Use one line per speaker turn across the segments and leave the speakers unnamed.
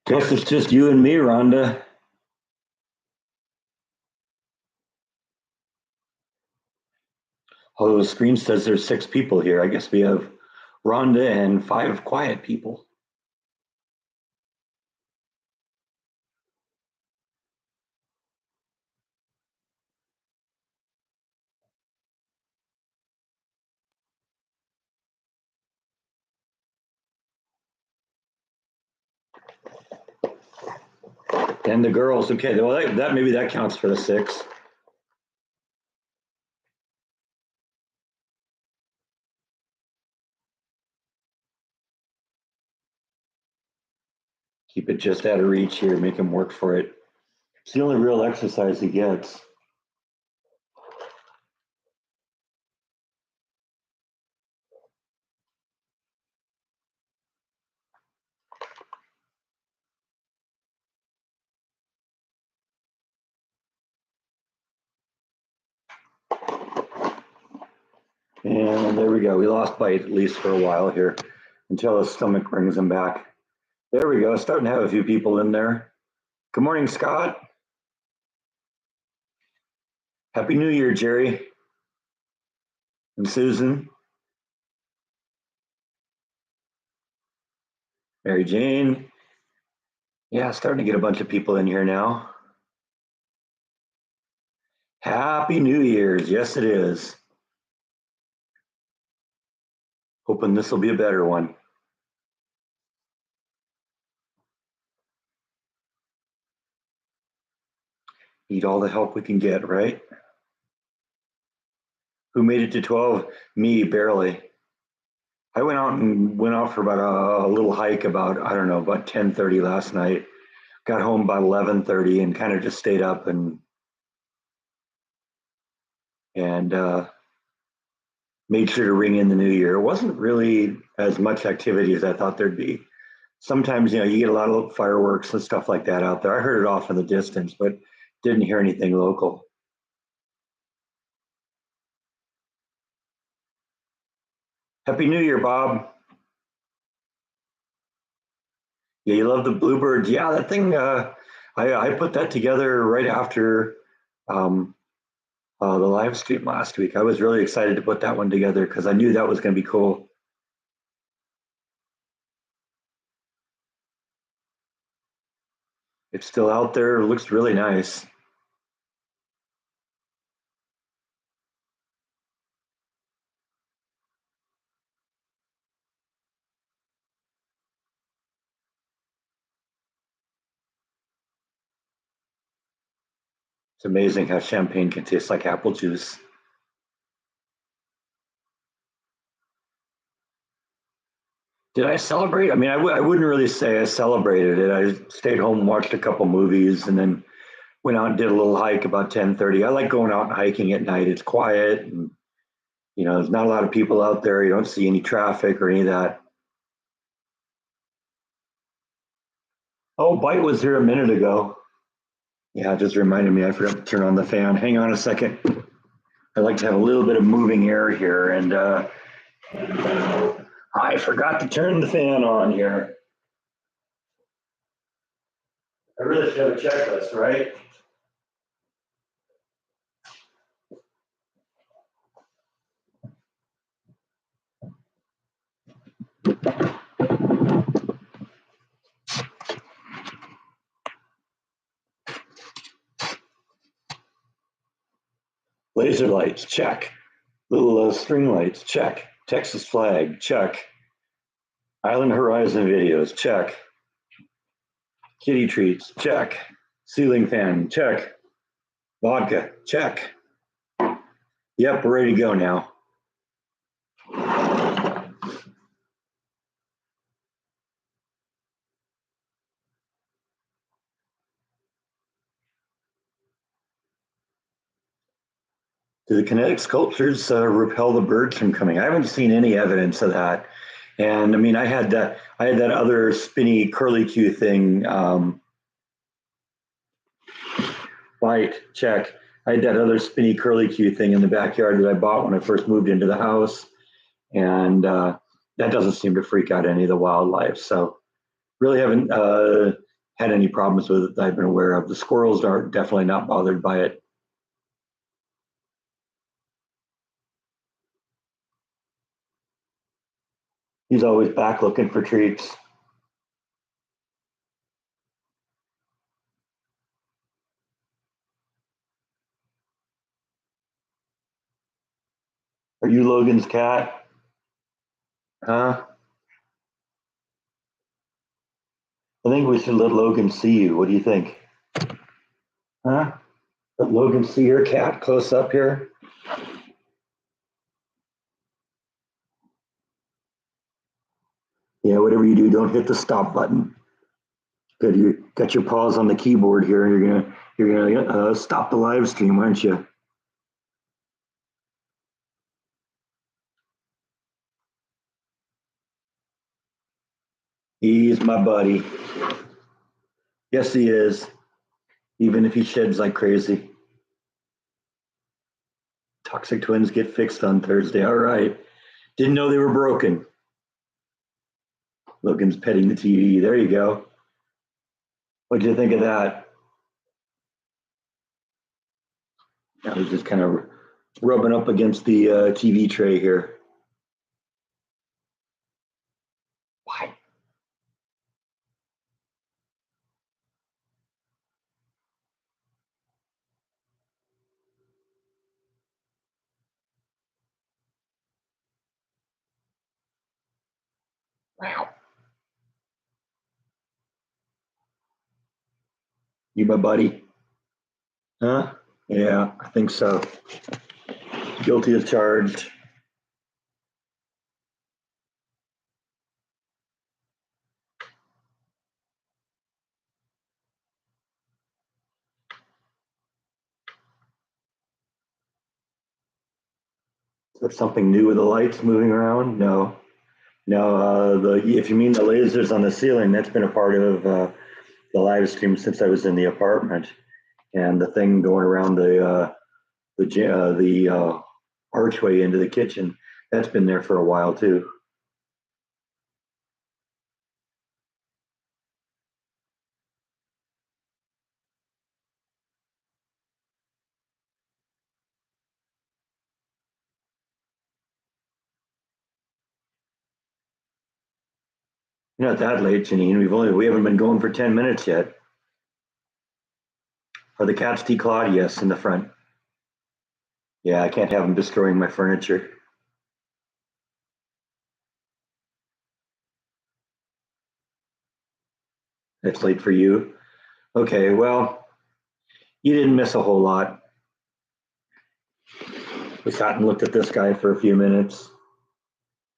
Guess it's just you and me, Rhonda. Although the screen says there's 6 people here. I guess we have Rhonda and 5 quiet people. And the girls, okay, well, that maybe that counts for the 6. Keep it just out of reach here, make him work for it. It's the only real exercise he gets. And there we go. We lost Bite at least for a while here until his stomach brings him back. There we go. Starting to have a few people in there. Good morning, Scott. Happy New Year, Jerry and Susan. Mary Jane. Yeah, starting to get a bunch of people in here now. Happy New Year's. Yes, it is. Hoping this will be a better one. Need all the help we can get, right? Who made it to 12? Me, barely. I went out for about a little hike about, I don't know, about 10:30 last night. Got home about 11:30 and kind of just stayed up and made sure to ring in the new year. It wasn't really as much activity as I thought there'd be. Sometimes, you get a lot of fireworks and stuff like that out there. I heard it off in the distance, but didn't hear anything local. Happy New Year, Bob. Yeah, you love the bluebirds. Yeah, that thing, I put that together right after um, the live stream last week. I was really excited to put that one together because I knew that was going to be cool. It's still out there. It looks really nice. It's amazing how champagne can taste like apple juice. Did I celebrate? I mean, I wouldn't really say I celebrated it. I stayed home, watched a couple movies, and then went out and did a little hike about 10:30. I like going out and hiking at night. It's quiet, and there's not a lot of people out there. You don't see any traffic or any of that. Oh, Bite was here a minute ago. Yeah, it just reminded me I forgot to turn on the fan. Hang on a second. I like to have a little bit of moving air here, and I forgot to turn the fan on here. I really should have a checklist, right? Laser lights, check. Little string lights, check. Texas flag, check. Island Horizon videos, check. Kitty treats, check. Ceiling fan, check. Vodka, check. Yep, we're ready to go now. Do the kinetic sculptures repel the birds from coming? I haven't seen any evidence of that. And I mean, I had that other spinny curly Q thing. Light, check. I had that other spinny curly Q thing in the backyard that I bought when I first moved into the house, and that doesn't seem to freak out any of the wildlife. So really haven't had any problems with it that I've been aware of. The squirrels are definitely not bothered by it. He's always back looking for treats. Are you Logan's cat? Huh? I think we should let Logan see you. What do you think? Huh? Let Logan see your cat close up here. Yeah, whatever you do, don't hit the stop button. Good, you got your paws on the keyboard here, and you're gonna stop the live stream, aren't you? He's my buddy. Yes, he is. Even if he sheds like crazy. Toxic twins get fixed on Thursday. All right. Didn't know they were broken. Logan's petting the TV. There you go. What'd you think of that? I was just kind of rubbing up against the TV tray here. Why? Wow. You my buddy? Huh? Yeah, I think so. Guilty as charged. Is there something new with the lights moving around? No. No, if you mean the lasers on the ceiling, that's been a part of the live stream since I was in the apartment, and the thing going around the archway into the kitchen, that's been there for a while too. You're not that late, Janine. We haven't been going for 10 minutes yet. Are the cats declawed? Yes, in the front. Yeah, I can't have them destroying my furniture. It's late for you. Okay, well, you didn't miss a whole lot. We sat and looked at this guy for a few minutes.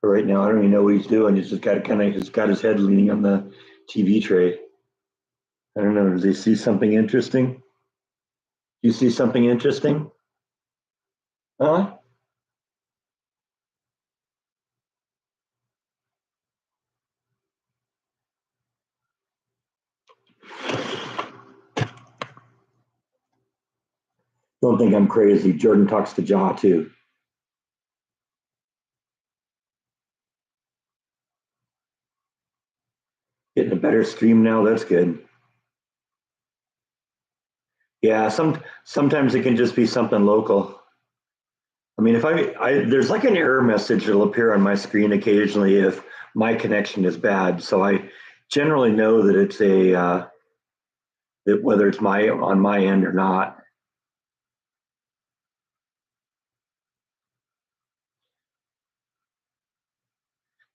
But right now, I don't even know what he's doing. He's got his head leaning on the TV tray. I don't know. Does he see something interesting? Do you see something interesting? Huh? Don't think I'm crazy. Jordan talks to Jaw too. Getting a better stream now. That's good. Yeah, sometimes it can just be something local. I mean, if there's like an error message that'll appear on my screen occasionally if my connection is bad. So I generally know that it's that whether it's my on my end or not.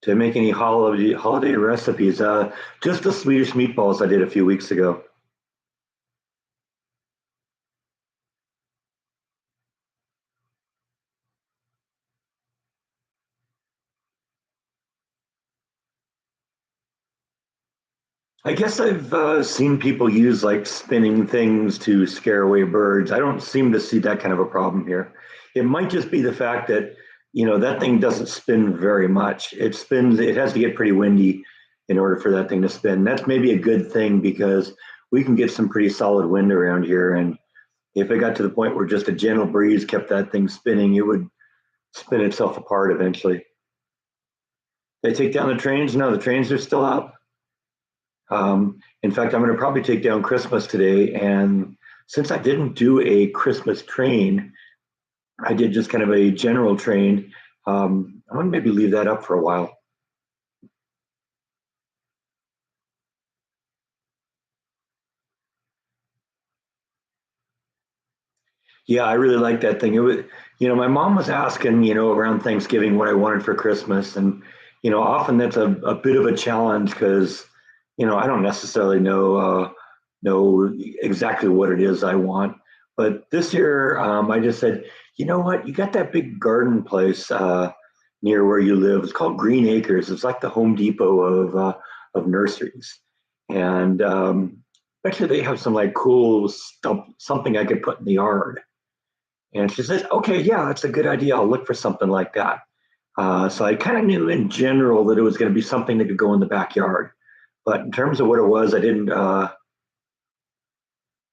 To make any holiday recipes, just the Swedish meatballs I did a few weeks ago. I guess I've seen people use like spinning things to scare away birds. I don't seem to see that kind of a problem here. It might just be the fact that, that thing doesn't spin very much. It has to get pretty windy in order for that thing to spin. That's maybe a good thing because we can get some pretty solid wind around here. And if it got to the point where just a gentle breeze kept that thing spinning, it would spin itself apart eventually. They take down the trains? No, the trains are still up. In fact, I'm going to probably take down Christmas today. And since I didn't do a Christmas train, I did just kind of a general train. I'm going to maybe leave that up for a while. Yeah, I really like that thing. It was, my mom was asking, around Thanksgiving what I wanted for Christmas, and often that's a bit of a challenge because, I don't necessarily know exactly what it is I want. But this year, I just said, you know what, you got that big garden place near where you live. It's called Green Acres. It's like the Home Depot of nurseries, and actually they have some like cool stuff, something I could put in the yard. And she said, okay, yeah, that's a good idea. I'll look for something like that. So I kind of knew in general that it was going to be something that could go in the backyard. But in terms of what it was, I didn't,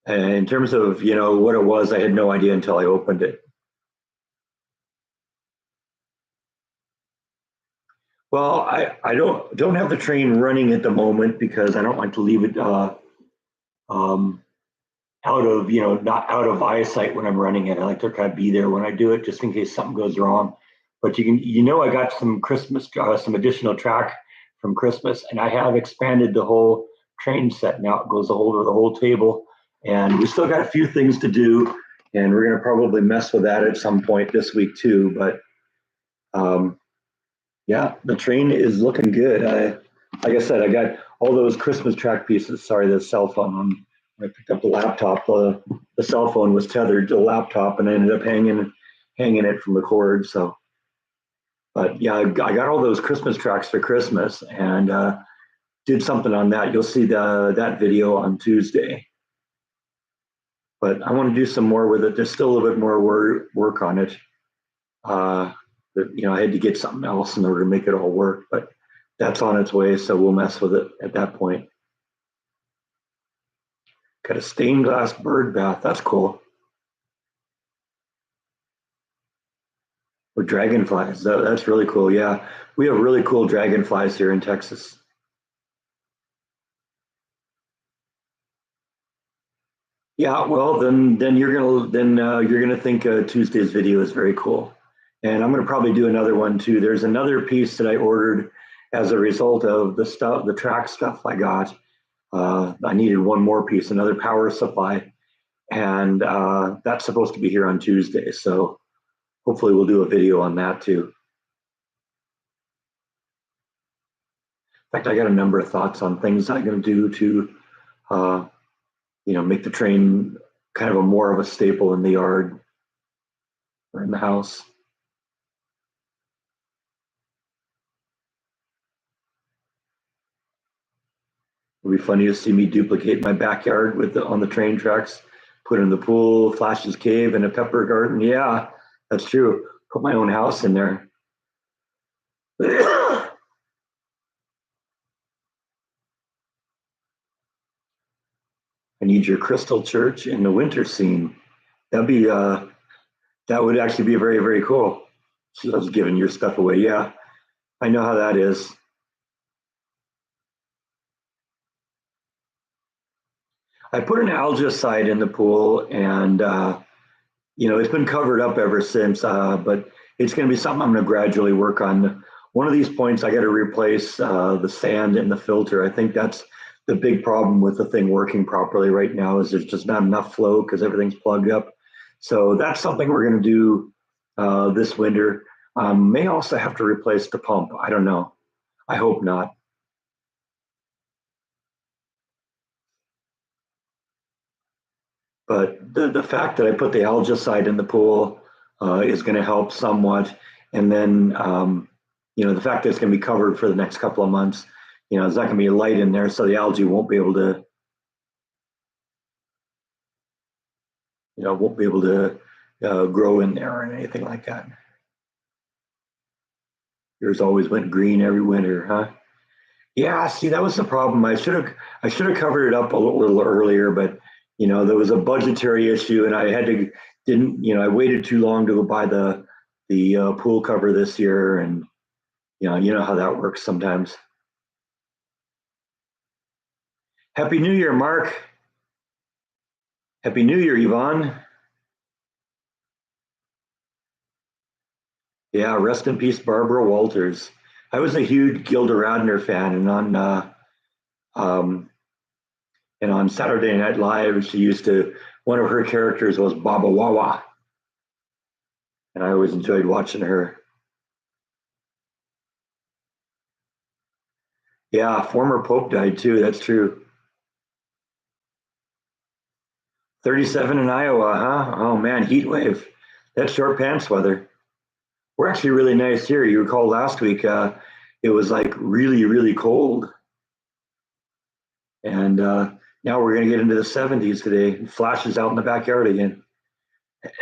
in terms of, what it was, I had no idea until I opened it. Well, I don't have the train running at the moment because I don't like to leave it um, out of, not out of eyesight when I'm running it. I like to kind of be there when I do it just in case something goes wrong. But I got some some additional track from Christmas, and I have expanded the whole train set. Now it goes over the whole table, and we still got a few things to do, and we're going to probably mess with that at some point this week too. But um, yeah, the train is looking good. Like I said, I got all those Christmas track pieces. Sorry, the cell phone. I picked up the laptop. The cell phone was tethered to the laptop, and I ended up hanging it from the cord. So, but yeah, I got all those Christmas tracks for Christmas, and did something on that. You'll see that video on Tuesday. But I want to do some more with it. There's still a little bit more work on it. Uh, I had to get something else in order to make it all work, but that's on its way. So we'll mess with it at that point. Got a stained glass bird bath. That's cool. With dragonflies. That's really cool. Yeah, we have really cool dragonflies here in Texas. Yeah, well then you're gonna think Tuesday's video is very cool, and I'm gonna probably do another one too. There's another piece that I ordered as a result of the track stuff I got. I needed one more piece, another power supply, and that's supposed to be here on Tuesday. So hopefully we'll do a video on that too. In fact, I got a number of thoughts on things I'm going to do to, uh, make the train kind of a more of a staple in the yard or in the house. It'll be funny to see me duplicate my backyard on the train tracks, put in the pool, Flash's Cave, and a pepper garden. Yeah, that's true. Put my own house in there. I need your crystal church in the winter scene. That'd be that would actually be very, very cool. So I was giving your stuff away. Yeah, I know how that is. I put an algicide in the pool, and it's been covered up ever since. But it's going to be something I'm going to gradually work on. One of these points, I got to replace the sand in the filter. I think that's the big problem with the thing working properly right now is there's just not enough flow because everything's plugged up. So that's something we're going to do this winter. May also have to replace the pump. I don't know. I hope not. But the fact that I put the algicide in the pool is going to help somewhat. And then, the fact that it's going to be covered for the next couple of months, there's not going to be light in there, so the algae won't be able to grow in there or anything like that. Yours always went green every winter, huh? Yeah, see, that was the problem. I should have covered it up a little earlier, but there was a budgetary issue, and I had to didn't I waited too long to go buy the pool cover this year, and you know how that works sometimes. Happy New Year, Mark. Happy New Year, Yvonne. Yeah, rest in peace, Barbara Walters. I was a huge Gilda Radner fan, um, and on Saturday Night Live, she used to. One of her characters was Baba Wawa, and I always enjoyed watching her. Yeah, former Pope died too. That's true. 37 in Iowa, huh? Oh man, heat wave. That's short pants weather. We're actually really nice here. You recall last week, it was like really, really cold. And now we're going to get into the 70s today. Flashes out in the backyard again.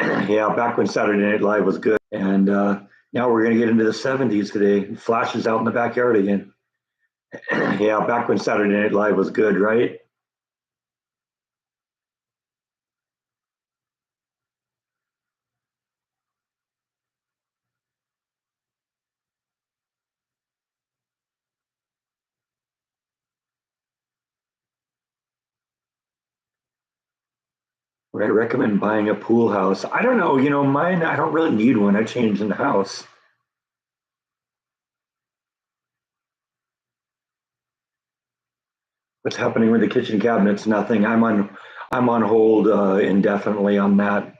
Yeah, back when Saturday Night Live was good. And now we're going to get into the 70s today. Flashes out in the backyard again. Yeah, back when Saturday Night Live was good, right? Would I recommend buying a pool house? I don't know. Mine, I don't really need one. I changed in the house. What's happening with the kitchen cabinets? Nothing. I'm on hold indefinitely on that.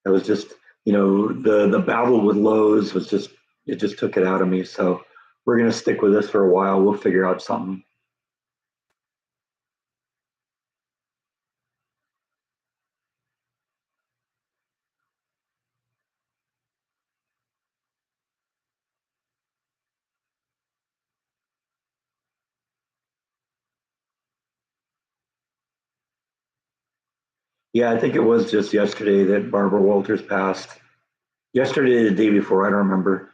It was just, the battle with Lowe's was just it just took it out of me. So we're gonna stick with this for a while. We'll figure out something. Yeah, I think it was just yesterday that Barbara Walters passed. Yesterday, the day before, I don't remember.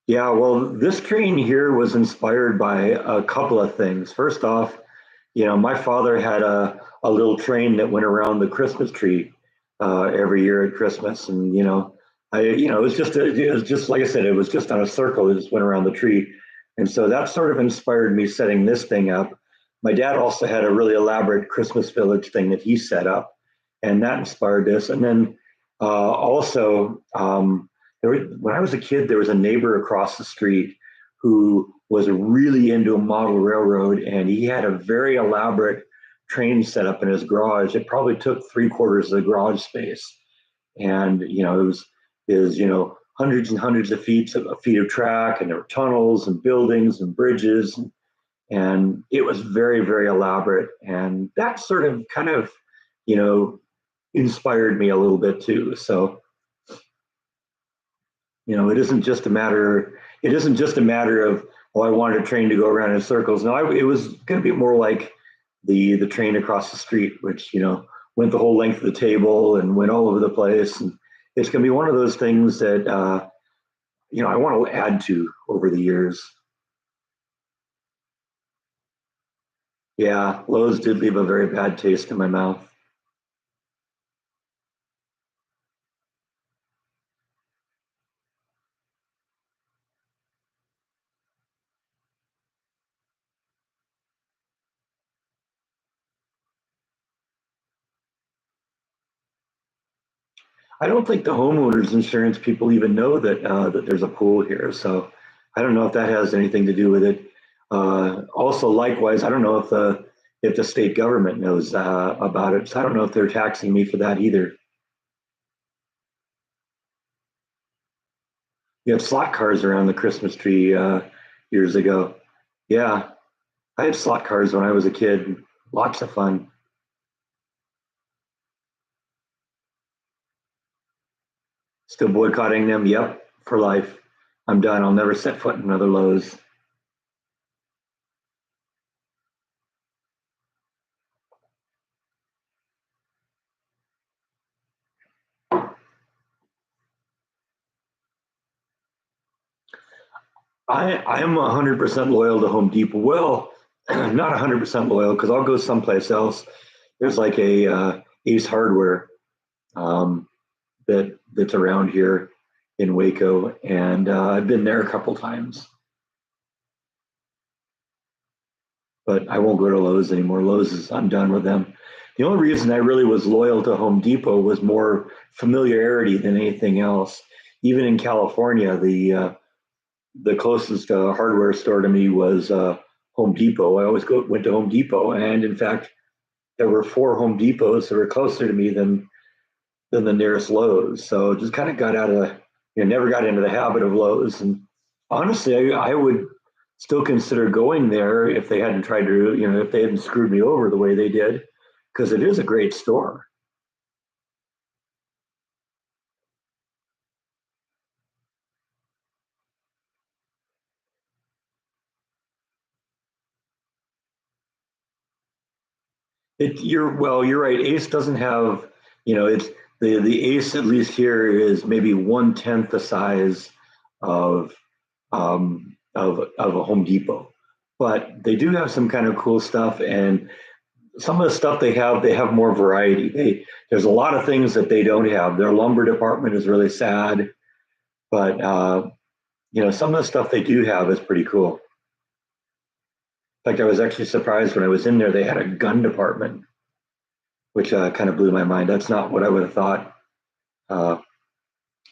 Yeah, well, this train here was inspired by a couple of things. First off, my father had a little train that went around the Christmas tree every year at Christmas, and it was just like I said, it was just on a circle. It just went around the tree, and so that sort of inspired me setting this thing up. My dad also had a really elaborate Christmas village thing that he set up, and that inspired this. And then also, when I was a kid, there was a neighbor across the street who was really into a model railroad, and he had a very elaborate train set up in his garage. It probably took three-quarters of the garage space, and it was hundreds and hundreds of feet of track, and there were tunnels and buildings and bridges, and it was very, very elaborate. And that sort of kind of you know inspired me a little bit too. So it isn't just a matter of, oh, I wanted a train to go around in circles. No, it was going to be more like the train across the street, which went the whole length of the table and went all over the place. And it's going to be one of those things that I want to add to over the years. Yeah, Lowe's did leave a very bad taste in my mouth. I don't think the homeowners insurance people even know that there's a pool here. So I don't know if that has anything to do with it. Also, likewise, I don't know if the state government knows about it. So I don't know if they're taxing me for that either. You have slot cars around the Christmas tree years ago. Yeah, I had slot cars when I was a kid. Lots of fun. Still boycotting them. Yep, for life. I'm done. I'll never set foot in another Lowe's. I am 100% loyal to Home Depot. Well, not 100% loyal because I'll go someplace else. There's like a Ace Hardware. um, that's around here in Waco, and I've been there a couple times, but I won't go to Lowe's anymore. Lowe's is I'm done with them. The only reason I really was loyal to Home Depot was more familiarity than anything else. Even in California, the closest hardware store to me was Home Depot. I always went to Home Depot, and in fact, there were four Home Depots that were closer to me than the nearest Lowe's. So just kind of got out of, never got into the habit of Lowe's. And honestly, I would still consider going there if they hadn't tried to, if they hadn't screwed me over the way they did, because it is a great store. You're right. Ace doesn't have, it's the Ace at least here is maybe 1/10 the size of of a Home Depot, but they do have some kind of cool stuff, and some of the stuff they have more variety. There's a lot of things that they don't have. Their lumber department is really sad, but some of the stuff they do have is pretty cool. In fact, I was actually surprised when I was in there. They had a gun department, which kind of blew my mind. That's not what I would have thought uh,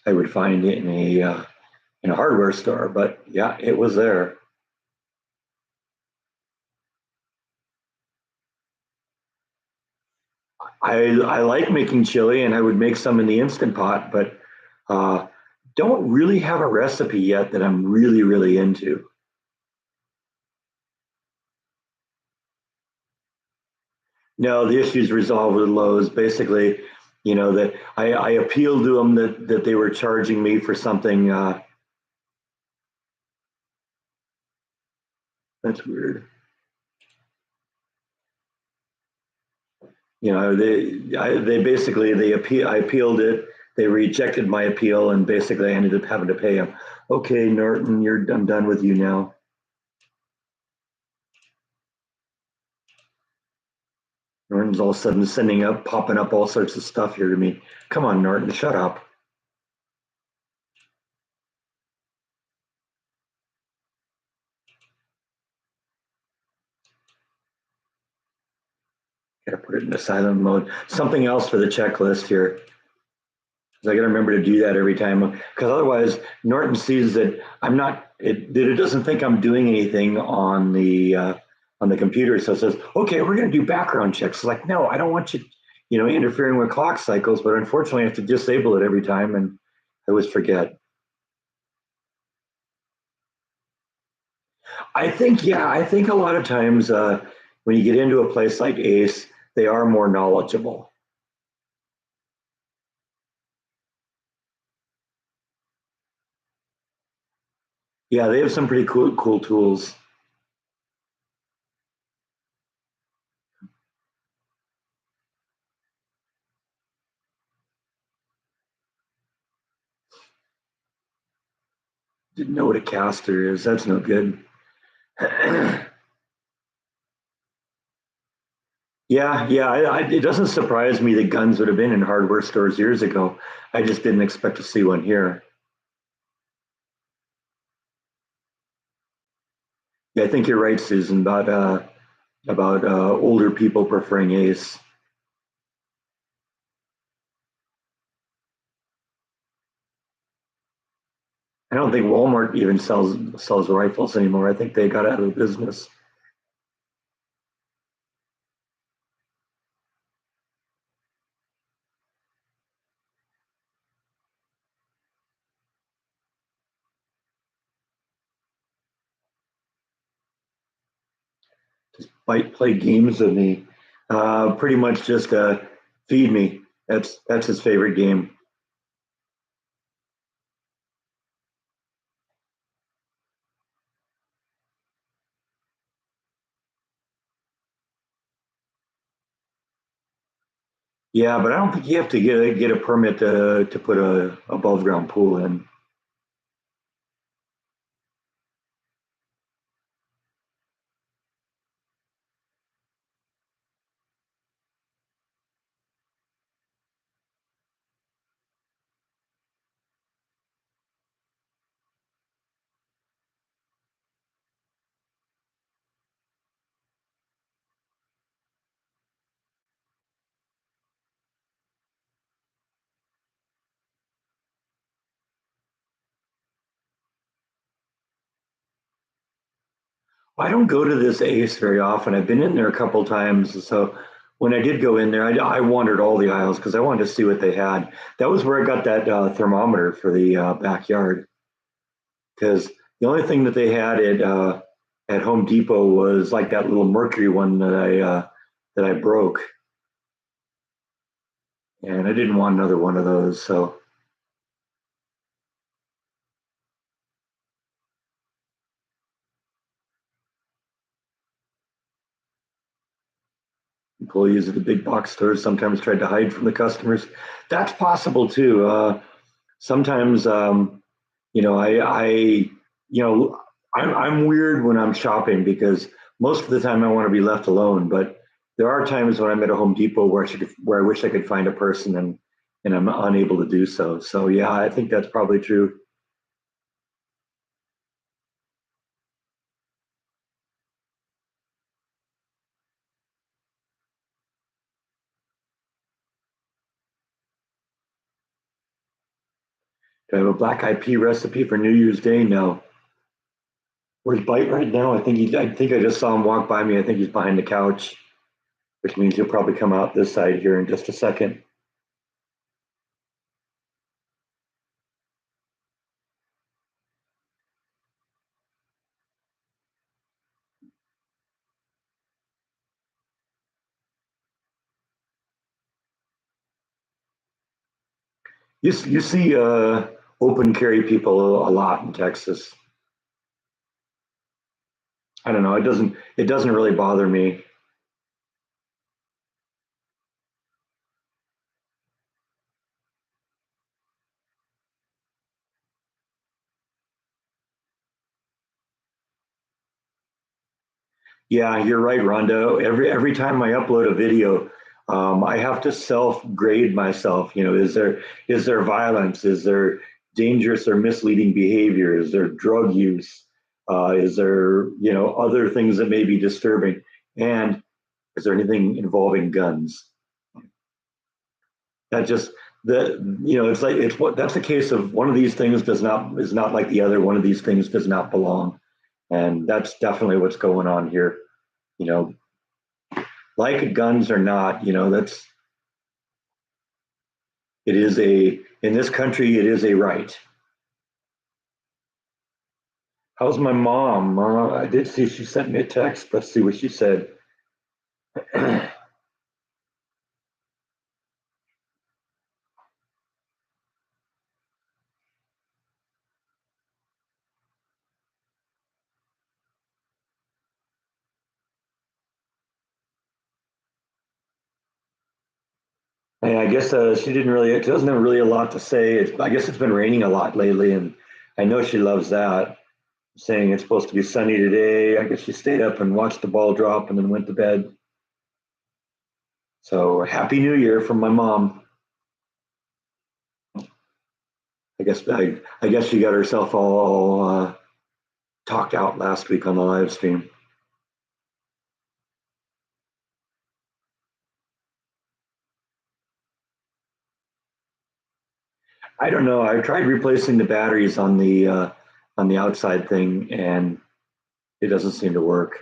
I would find in a hardware store, but yeah, it was there. I like making chili, and I would make some in the instant pot, but uh, don't really have a recipe yet that I'm really into. No, the issue's resolved with Lowe's. Basically, that I appealed to them that they were charging me for something. That's weird. They basically I appealed it. They rejected my appeal, and basically I ended up having to pay them. Okay, Norton, I'm done with you now. Norton's all of a sudden popping up all sorts of stuff here to me. Come on, Norton, shut up. Gotta put it in the silent mode. Something else for the checklist here. I got to remember to do that every time, because otherwise Norton sees that I'm not. That it doesn't think I'm doing anything on the computer. So it says, "Okay, we're going to do background checks." It's like, no, I don't want you, interfering with clock cycles. But unfortunately, I have to disable it every time, and I always forget. I think a lot of times when you get into a place like Ace, they are more knowledgeable. Yeah, they have some pretty cool tools. Didn't know what a caster is. That's no good. It doesn't surprise me that guns would have been in hardware stores years ago. I just didn't expect to see one here. Yeah, I think you're right, Susan, about older people preferring Ace. I don't think Walmart even sells rifles anymore. I think they got out of the business. Might play games with me. Pretty much just feed me. That's his favorite game. Yeah, but I don't think you have to get a permit to put a above ground pool in. I don't go to this Ace very often. I've been in there a couple times. So when I did go in there, I wandered all the aisles because I wanted to see what they had. That was where I got that thermometer for the backyard. Because the only thing that they had at Home Depot was like that little mercury one that I broke, and I didn't want another one of those. So employees at the big box stores sometimes tried to hide from the customers. That's possible too. Sometimes, I you know, I'm weird when I'm shopping because most of the time I want to be left alone. But there are times when I'm at a Home Depot where I wish I could find a person and I'm unable to do so. So yeah, I think that's probably true. Do I have a black eyed pea recipe for New Year's Day? No. Where's Bite right now? I think I just saw him walk by me. I think he's behind the couch, which means he'll probably come out this side here in just a second. You see open carry people a lot in Texas. I don't know. It doesn't really bother me. Yeah, you're right, Rondo. Every time I upload a video, I have to self grade myself. Is there violence? Is there dangerous or misleading behavior? Is there drug use? Is there other things that may be disturbing? And is there anything involving guns? That just the it's like it's what that's the case of one of these things does not is not like the other. One of these things does not belong, and that's definitely what's going on here. You know, like guns or not, that's it is a in this country it is a right. How's my mom? I did see she sent me a text. Let's see what she said. Yeah, I guess she didn't really. She doesn't have really a lot to say. I guess it's been raining a lot lately, and I know she loves that. Saying it's supposed to be sunny today. I guess she stayed up and watched the ball drop and then went to bed. So happy New Year from my mom. I guess she got herself all talked out last week on the live stream. I don't know. I tried replacing the batteries on the outside thing, and it doesn't seem to work.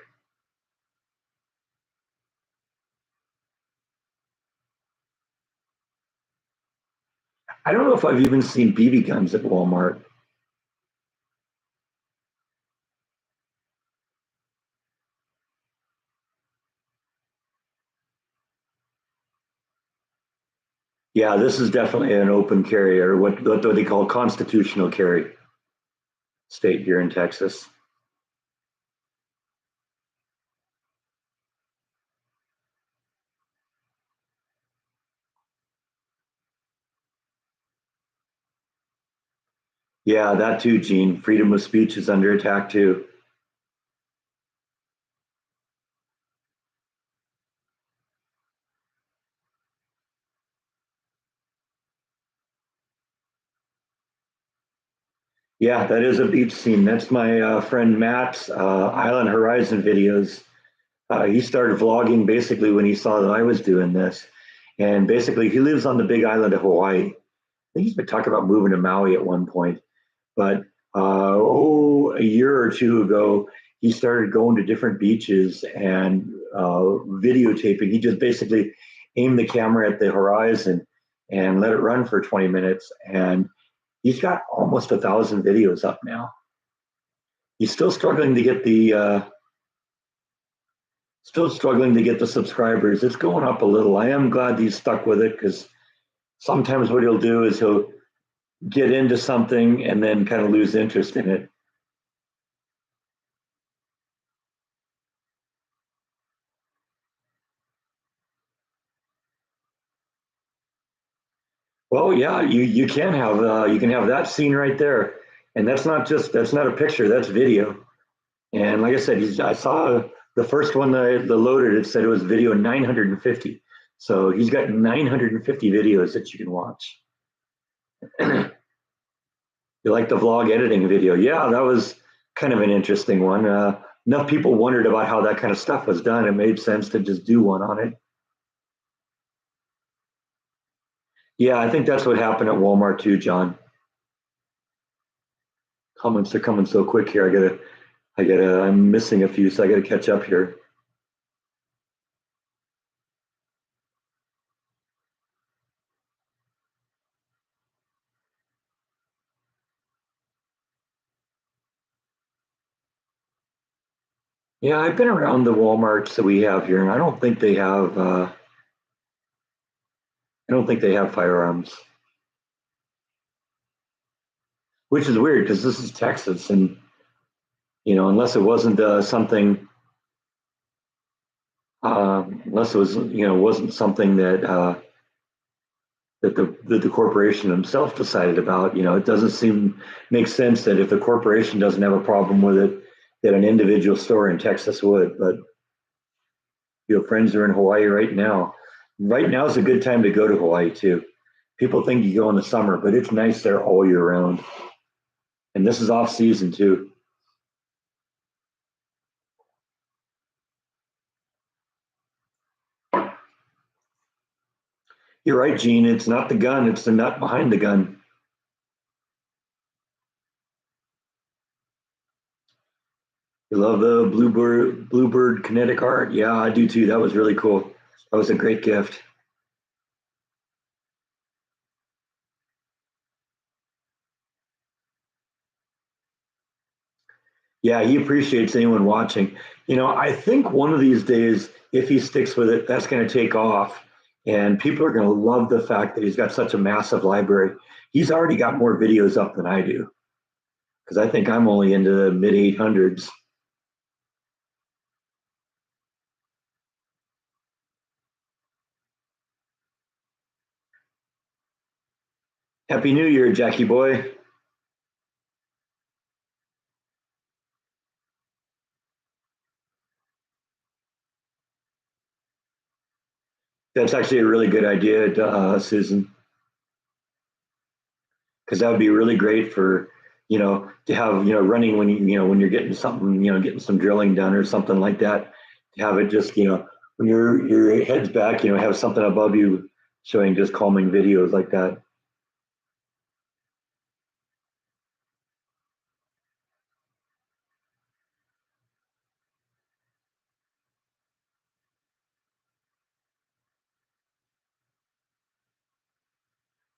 I don't know if I've even seen BB guns at Walmart. Yeah, this is definitely an open carry, or what they call constitutional carry state here in Texas. Yeah, that too, Gene. Freedom of speech is under attack too. Yeah, that is a beach scene. That's my friend Matt's Island Horizon videos. He started vlogging basically when he saw that I was doing this. And basically, he lives on the big island of Hawaii. I think he's been talking about moving to Maui at one point. But a year or two ago, he started going to different beaches and videotaping. He just basically aimed the camera at the horizon and let it run for 20 minutes. And he's got almost 1,000 videos up now. He's still struggling to get the subscribers. It's going up a little. I am glad he's stuck with it, because sometimes what he'll do is he'll get into something and then kind of lose interest in it. Well, yeah, you can have that scene right there, and that's not a picture, that's video. And like I said, I saw the first one that loaded. It said it was video 950. So he's got 950 videos that you can watch. You like the vlog editing video? Yeah, that was kind of an interesting one. Enough people wondered about how that kind of stuff was done. It made sense to just do one on it. Yeah, I think that's what happened at Walmart too, John. Comments are coming so quick here. I'm missing a few, so I gotta catch up here. Yeah, I've been around the Walmarts that we have here, and I don't think they have firearms, which is weird because this is Texas, and unless it wasn't something, unless it was wasn't something that the corporation themselves decided about. It doesn't seem make sense that if the corporation doesn't have a problem with it, that an individual store in Texas would. But friends are in Hawaii right now. Right now is a good time to go to Hawaii too. People think you go in the summer, but it's nice there all year round. And this is off season too. You're right, Gene. It's not the gun; it's the nut behind the gun. You love the bluebird kinetic art? Yeah, I do too. That was really cool. That was a great gift. Yeah, he appreciates anyone watching. I think one of these days, if he sticks with it, that's going to take off. And people are going to love the fact that he's got such a massive library. He's already got more videos up than I do, because I think I'm only into the mid 800s. Happy New Year, Jackie boy. That's actually a really good idea, Susan, because that would be really great for to have running when when you're getting something, getting some drilling done or something like that. To have it just when your head's back, have something above you showing just calming videos like that.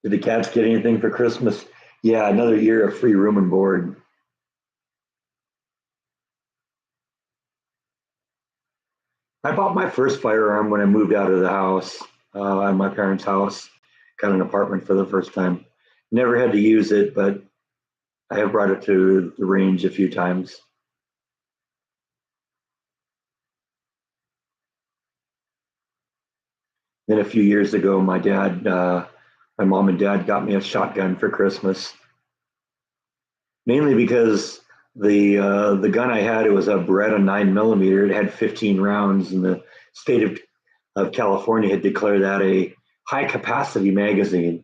Did the cats get anything for Christmas? Yeah, another year of free room and board. I bought my first firearm when I moved out of the house, at my parents' house. Got an apartment for the first time. Never had to use it, but I have brought it to the range a few times. Then a few years ago, my mom and dad got me a shotgun for Christmas, mainly because the gun I had, it was a Beretta 9 millimeter. It had 15 rounds, and the state of California had declared that a high capacity magazine.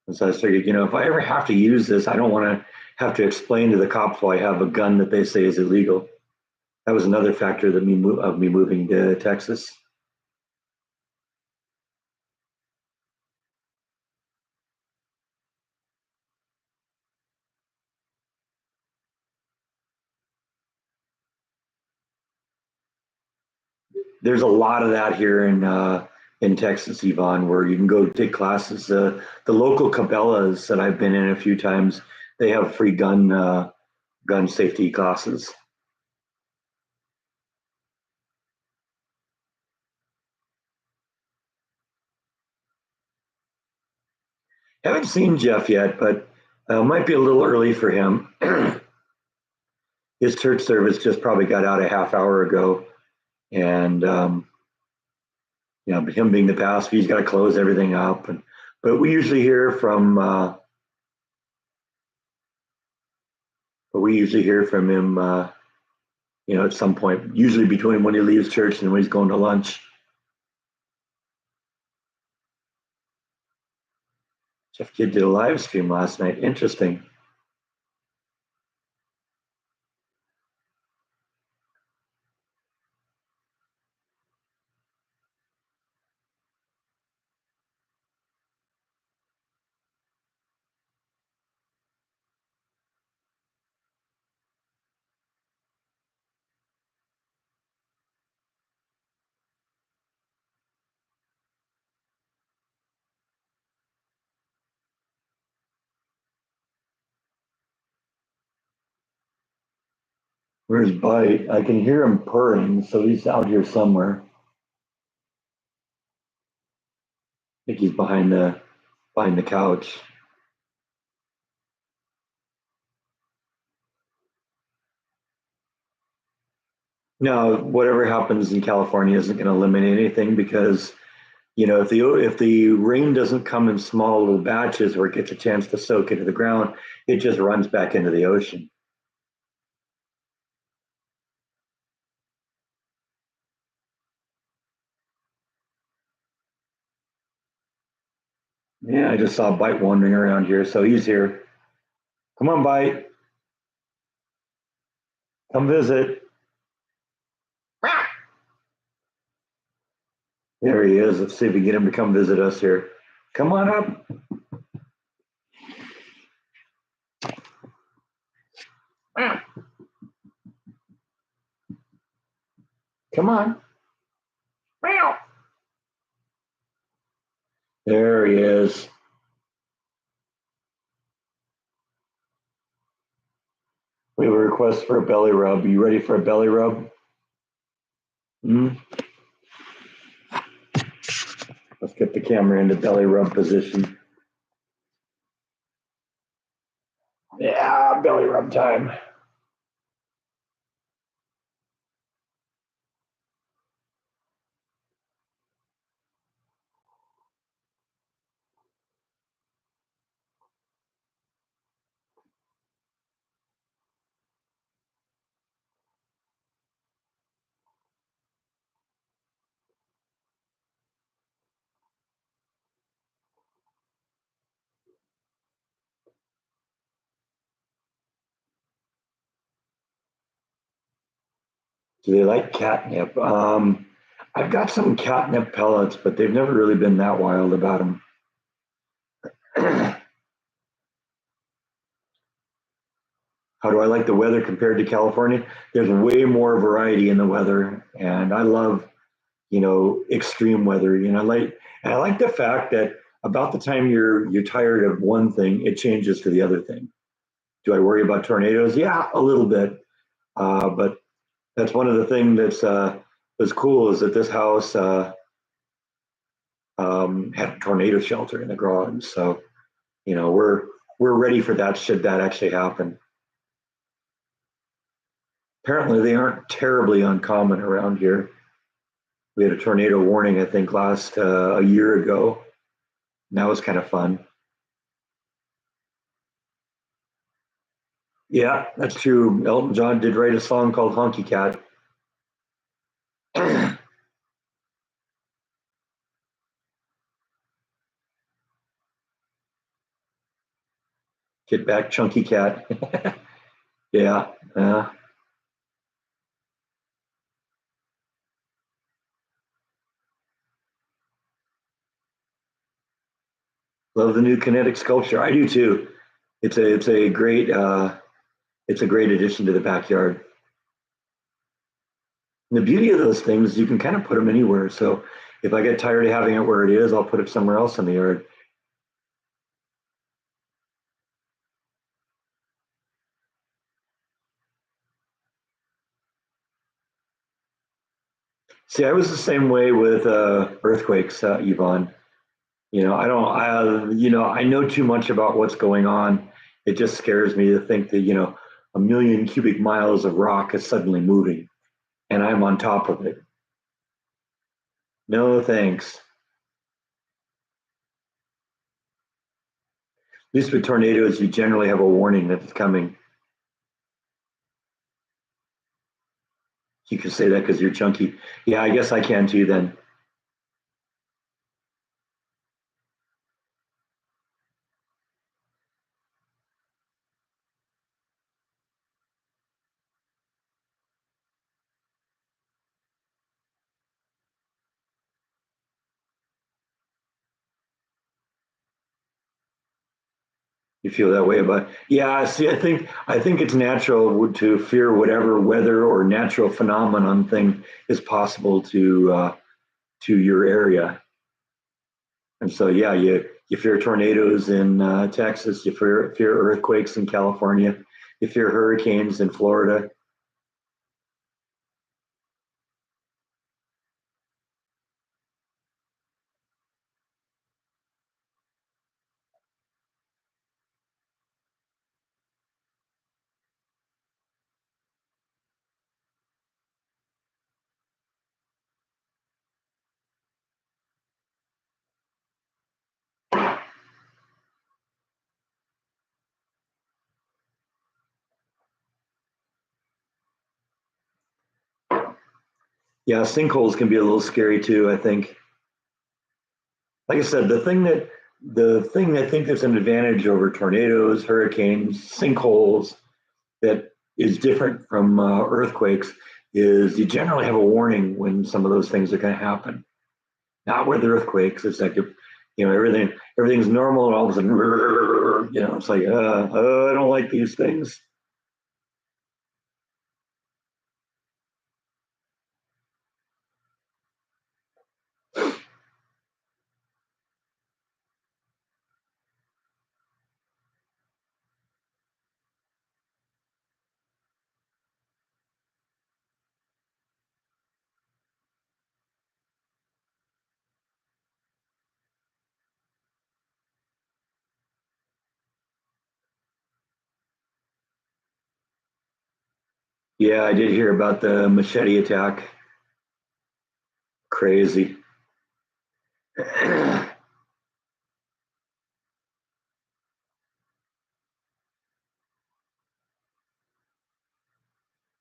And so I figured, if I ever have to use this, I don't want to have to explain to the cops why I have a gun that they say is illegal. That was another factor of me moving to Texas. There's a lot of that here in Texas, Yvonne, where you can go take classes. The local Cabela's that I've been in a few times, they have free gun safety classes. Haven't seen Jeff yet, but might be a little early for him. His church service just probably got out a half hour ago, and him being the pastor, he's got to close everything up. But we usually hear from him, at some point, usually between when he leaves church and when he's going to lunch. Jeff Kidd did a live stream last night. Interesting. Where's Bite? I can hear him purring, so he's out here somewhere. I think he's behind the couch. No, whatever happens in California isn't going to eliminate anything because if the rain doesn't come in small little batches where it gets a chance to soak into the ground, it just runs back into the ocean. Yeah, I just saw Bite wandering around here, so he's here. Come on, Bite, come visit. There he is. Let's see if we can get him to come visit us here. Come on up. Come on. There he is. We have a request for a belly rub. Are you ready for a belly rub? Hmm? Let's get the camera into belly rub position. Yeah, belly rub time. Do they like catnip? I've got some catnip pellets, but they've never really been that wild about them. How do I like the weather compared to California? There's way more variety in the weather, and I love, extreme weather. I like the fact that about the time you're tired of one thing, it changes to the other thing. Do I worry about tornadoes? Yeah, a little bit, but that's one of the things that's cool is that this house had a tornado shelter in the garage, so we're ready for that should that actually happen. Apparently, they aren't terribly uncommon around here. We had a tornado warning, I think, last a year ago. And that was kind of fun. Yeah, that's true. Elton John did write a song called Honky Cat. Get back, Chunky Cat. Yeah, love the new kinetic sculpture. I do too. It's a great addition to the backyard. And the beauty of those things, you can kind of put them anywhere. So if I get tired of having it where it is, I'll put it somewhere else in the yard. See, I was the same way with earthquakes, Yvonne. I don't, I know too much about what's going on. It just scares me to think that, 1 million cubic miles of rock is suddenly moving and I'm on top of it. No, thanks. At least with tornadoes, you generally have a warning that it's coming. You can say that because you're chunky. Yeah, I guess I can too then. You feel that way about, yeah, see, I think it's natural to fear whatever weather or natural phenomenon thing is possible to your area. And so, yeah, you fear tornadoes in Texas, you fear earthquakes in California, you fear hurricanes in Florida. Yeah, sinkholes can be a little scary too, I think. Like I said, the thing I think that's an advantage over tornadoes, hurricanes, sinkholes that is different from earthquakes is you generally have a warning when some of those things are going to happen. Not with earthquakes, it's like everything's normal and all of a sudden, it's like I don't like these things. Yeah, I did hear about the machete attack. Crazy.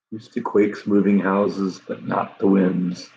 Used to quakes moving houses, but not the winds.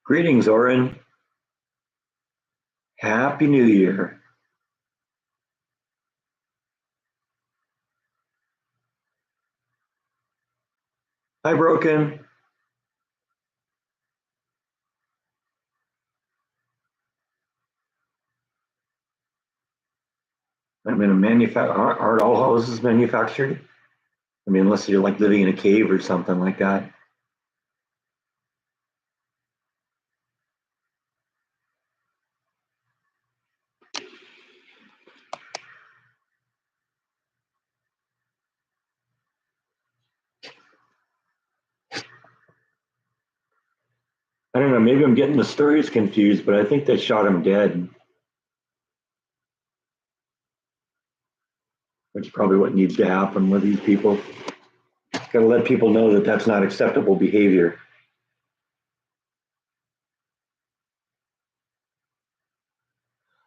Greetings, Oren. Happy New Year. Hi, Broken. I'm in a manufacturer. Aren't all houses manufactured? I mean, unless you're like living in a cave or something like that. I don't know. Maybe I'm getting the stories confused, but I think they shot him dead, which is probably what needs to happen with these people. Got to let people know that that's not acceptable behavior.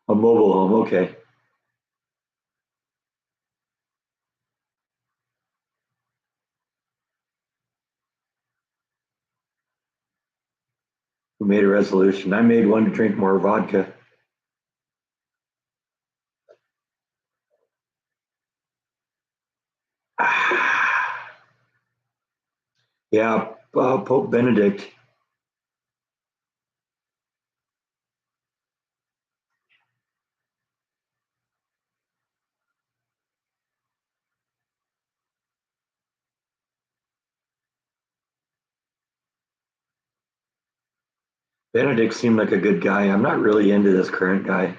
A mobile home, okay. made a resolution. I made one to drink more vodka. Yeah, Pope Benedict. Benedict seemed like a good guy. I'm not really into this current guy.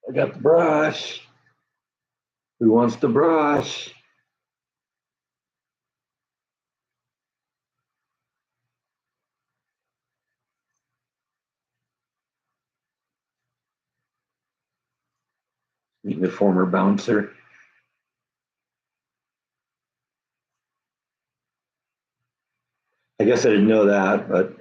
I got the brush. Who wants the brush? The former bouncer. I guess I didn't know that, but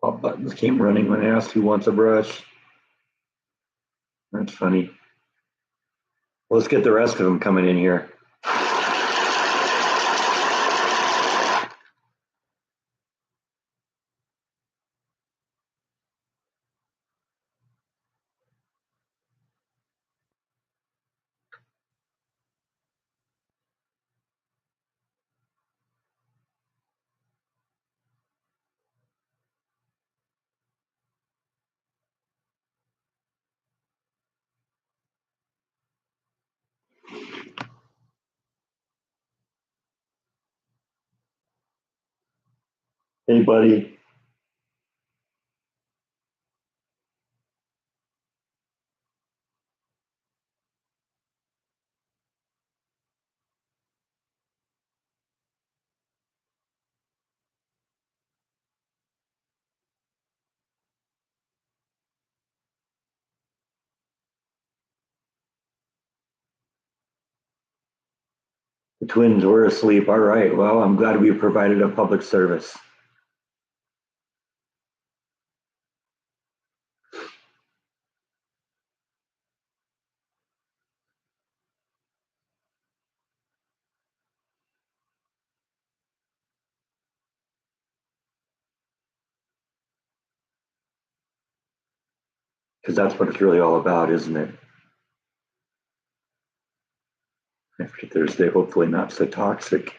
pop buttons came running when I asked who wants a brush. That's funny. Well, let's get the rest of them coming in here. Hey, buddy. The twins were asleep. All right. Well, I'm glad we provided a public service. Because that's what it's really all about, isn't it? After Thursday, hopefully not so toxic.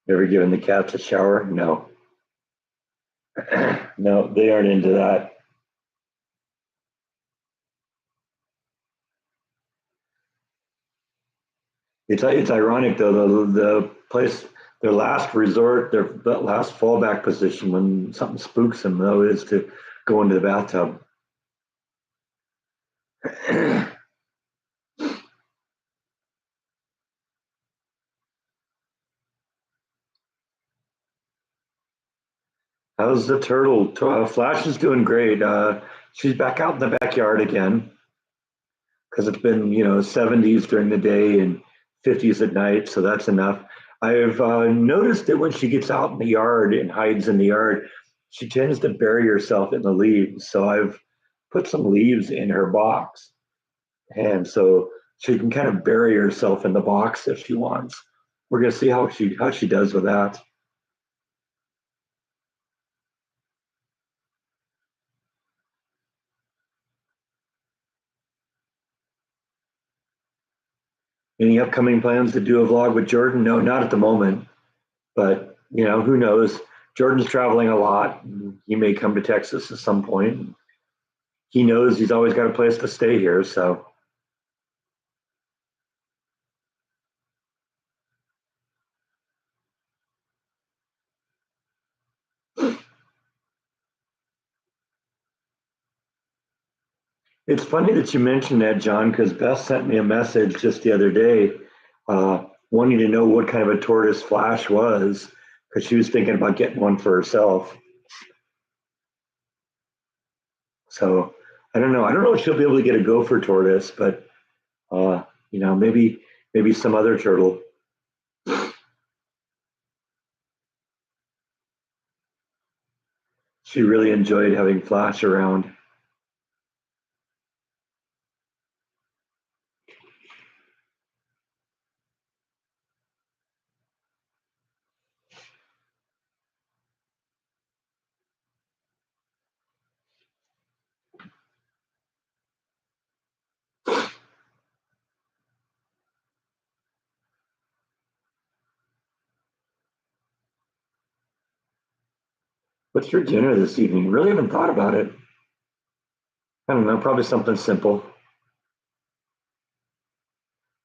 Ever given the cats a shower? No. No, they aren't into that. It's ironic though, the place, their last resort, their last fallback position when something spooks them though is to go into the bathtub. How's the turtle? Flash is doing great. She's back out in the backyard again because it's been 70s during the day and 50s at night, so that's enough. I've noticed that when she gets out in the yard and hides in the yard, she tends to bury herself in the leaves. So I've put some leaves in her box, and so she can kind of bury herself in the box if she wants. We're gonna see how she does with that. Any upcoming plans to do a vlog with Jordan? No, not at the moment. But who knows? Jordan's traveling a lot. He may come to Texas at some point. He knows he's always got a place to stay here, so it's funny that you mentioned that, John, because Beth sent me a message just the other day, uh, wanting to know what kind of a tortoise Flash was, because she was thinking about getting one for herself. So I don't know. I don't know if she'll be able to get a gopher tortoise, but uh, maybe some other turtle. She really enjoyed having Flash around. What's for dinner this evening? Really haven't thought about it. I don't know. Probably something simple.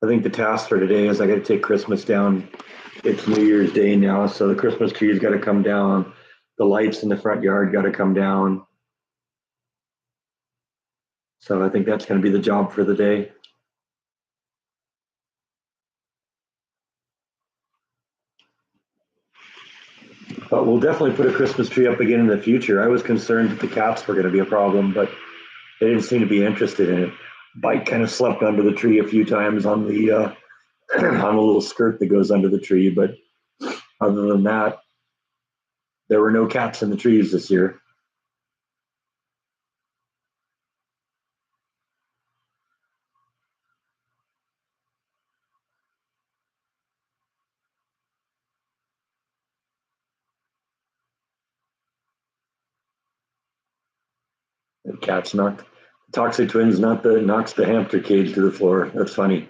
I think the task for today is I got to take Christmas down. It's New Year's Day now, so the Christmas tree's got to come down. The lights in the front yard got to come down. So I think that's going to be the job for the day. But we'll definitely put a Christmas tree up again in the future. I was concerned that the cats were going to be a problem, but they didn't seem to be interested in it. Bike kind of slept under the tree a few times on the on a little skirt that goes under the tree, but other than that, there were no cats in the trees this year. The cats knocked Toxic Twins not the knocks the hamster cage to the floor. That's funny.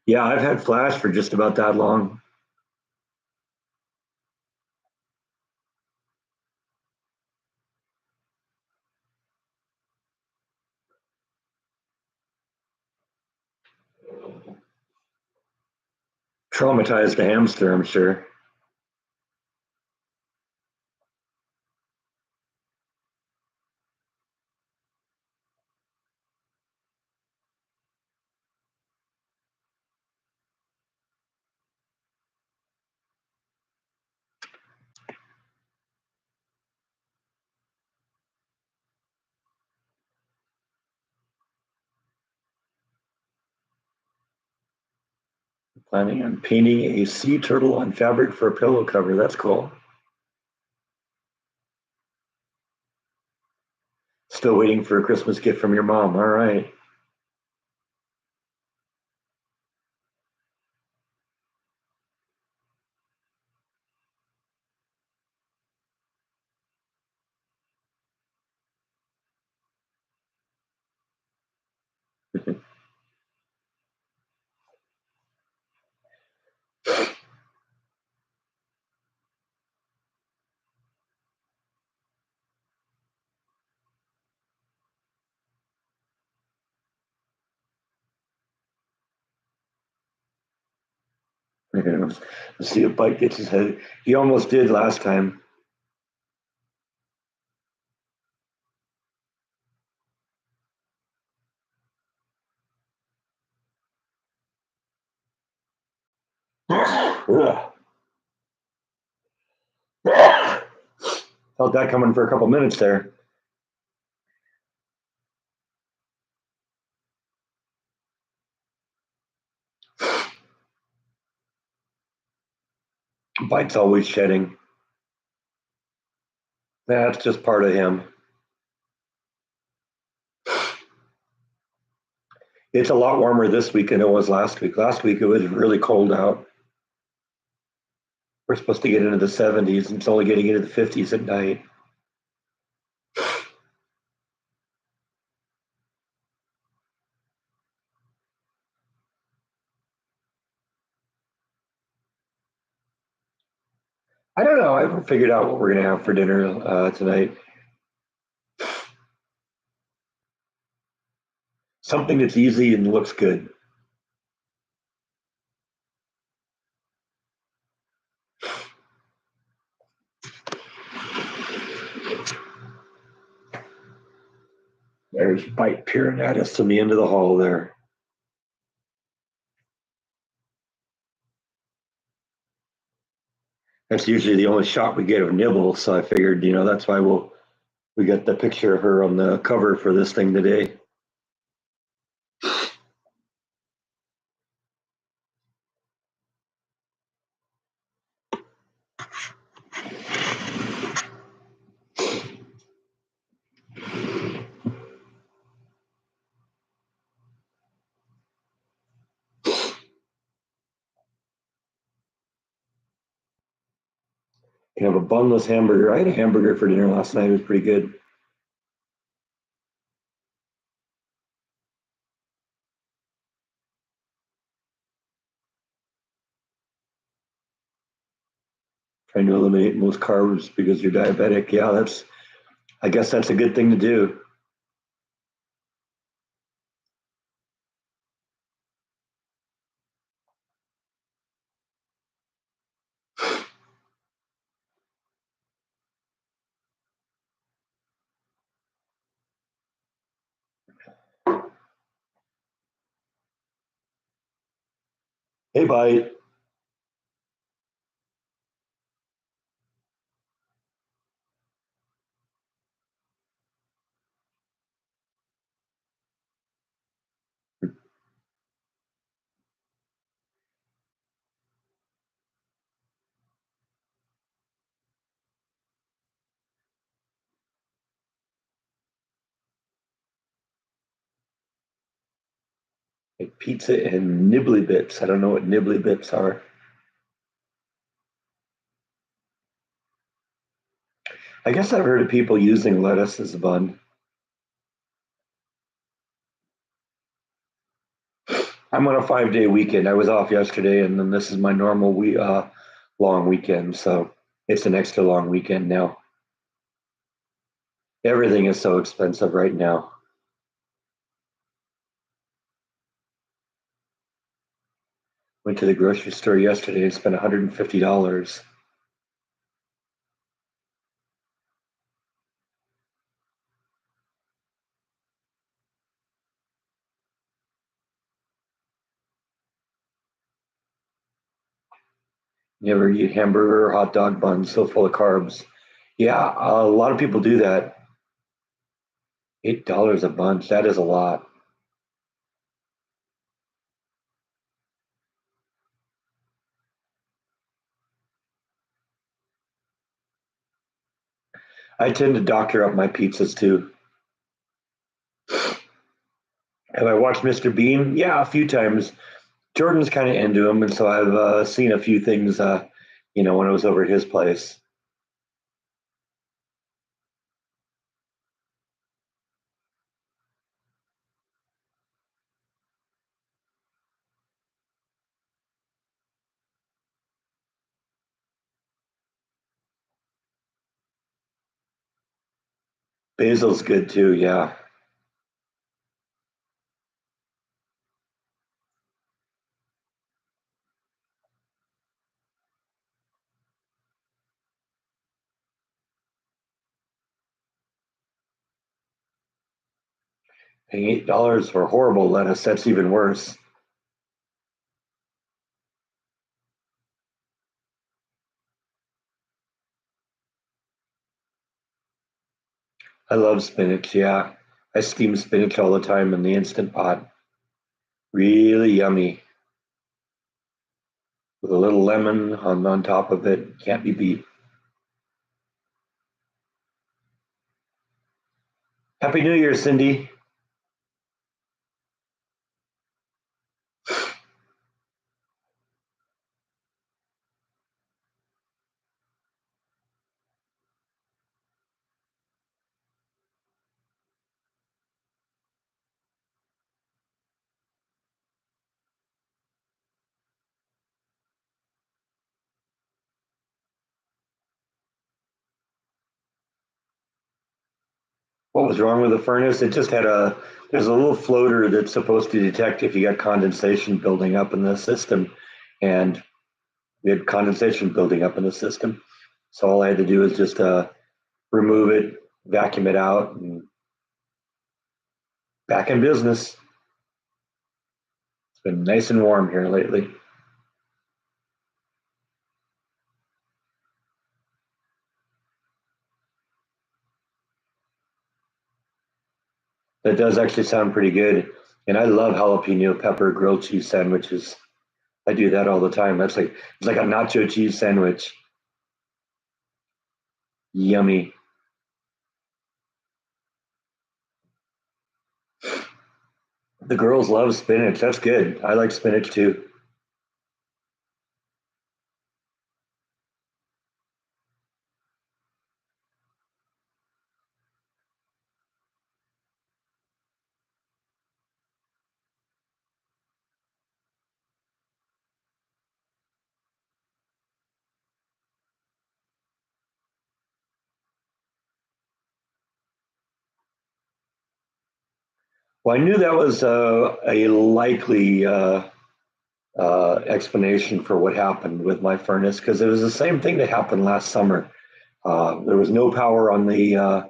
Yeah, I've had Flash for just about that long. Traumatized a hamster, I'm sure. Planning on painting a sea turtle on fabric for a pillow cover. That's cool. Still waiting for a Christmas gift from your mom. All right. Let's see if Bite gets his head. He almost did last time. Felt that coming for a couple minutes there. Bite's always shedding. That's just part of him. It's a lot warmer this week than it was last week. Last week it was really cold out. We're supposed to get into the 70s, and it's only getting into the 50s at night. I don't know. I haven't figured out what we're gonna have for dinner tonight. Something that's easy and looks good. There's Bite peering at us from the end of the hall there. That's usually the only shot we get of Nibble, so I figured, that's why we got the picture of her on the cover for this thing today. You can have a bunless hamburger. I had a hamburger for dinner last night. It was pretty good. Trying to eliminate most carbs because you're diabetic. Yeah, I guess that's a good thing to do. Hey, Bite. Like pizza and nibbly bits. I don't know what nibbly bits are. I guess I've heard of people using lettuce as a bun. I'm on a 5-day weekend. I was off yesterday, and then this is my normal long weekend. So it's an extra long weekend now. Everything is so expensive right now. Went to the grocery store yesterday and spent $150. Never eat hamburger or hot dog buns so full of carbs. Yeah, a lot of people do that. $8 a bunch. That is a lot. I tend to doctor up my pizzas too. Have I watched Mr. Bean? Yeah, a few times. Jordan's kind of into him, and so I've seen a few things. When I was over at his place. Basil's good too. Yeah, paying $8 for horrible lettuce. That's even worse. I love spinach. Yeah, I steam spinach all the time in the instant pot. Really yummy with a little lemon on top of it. Can't be beat. Happy New Year, Cindy. What was wrong with the furnace? It just had there's a little floater that's supposed to detect if you got condensation building up in the system. And we had condensation building up in the system. So all I had to do was just remove it, vacuum it out, and back in business. It's been nice and warm here lately. That does actually sound pretty good. And I love jalapeno pepper grilled cheese sandwiches. I do that all the time. It's like a nacho cheese sandwich. Yummy. The girls love spinach. That's good. I like spinach too. Well, I knew that was a likely explanation for what happened with my furnace because it was the same thing that happened last summer. There was no power on the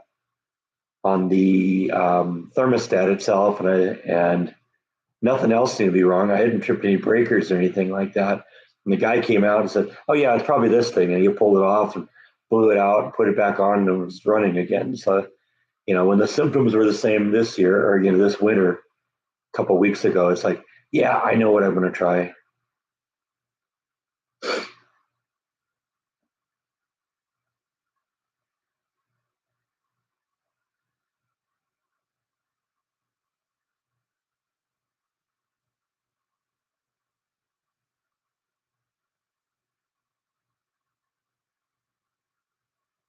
thermostat itself, and nothing else seemed to be wrong. I hadn't tripped any breakers or anything like that. And the guy came out and said, "Oh yeah, it's probably this thing." And he pulled it off and blew it out, put it back on, and it was running again. So when the symptoms were the same this year or this winter, a couple of weeks ago, it's like, yeah, I know what I'm going to try.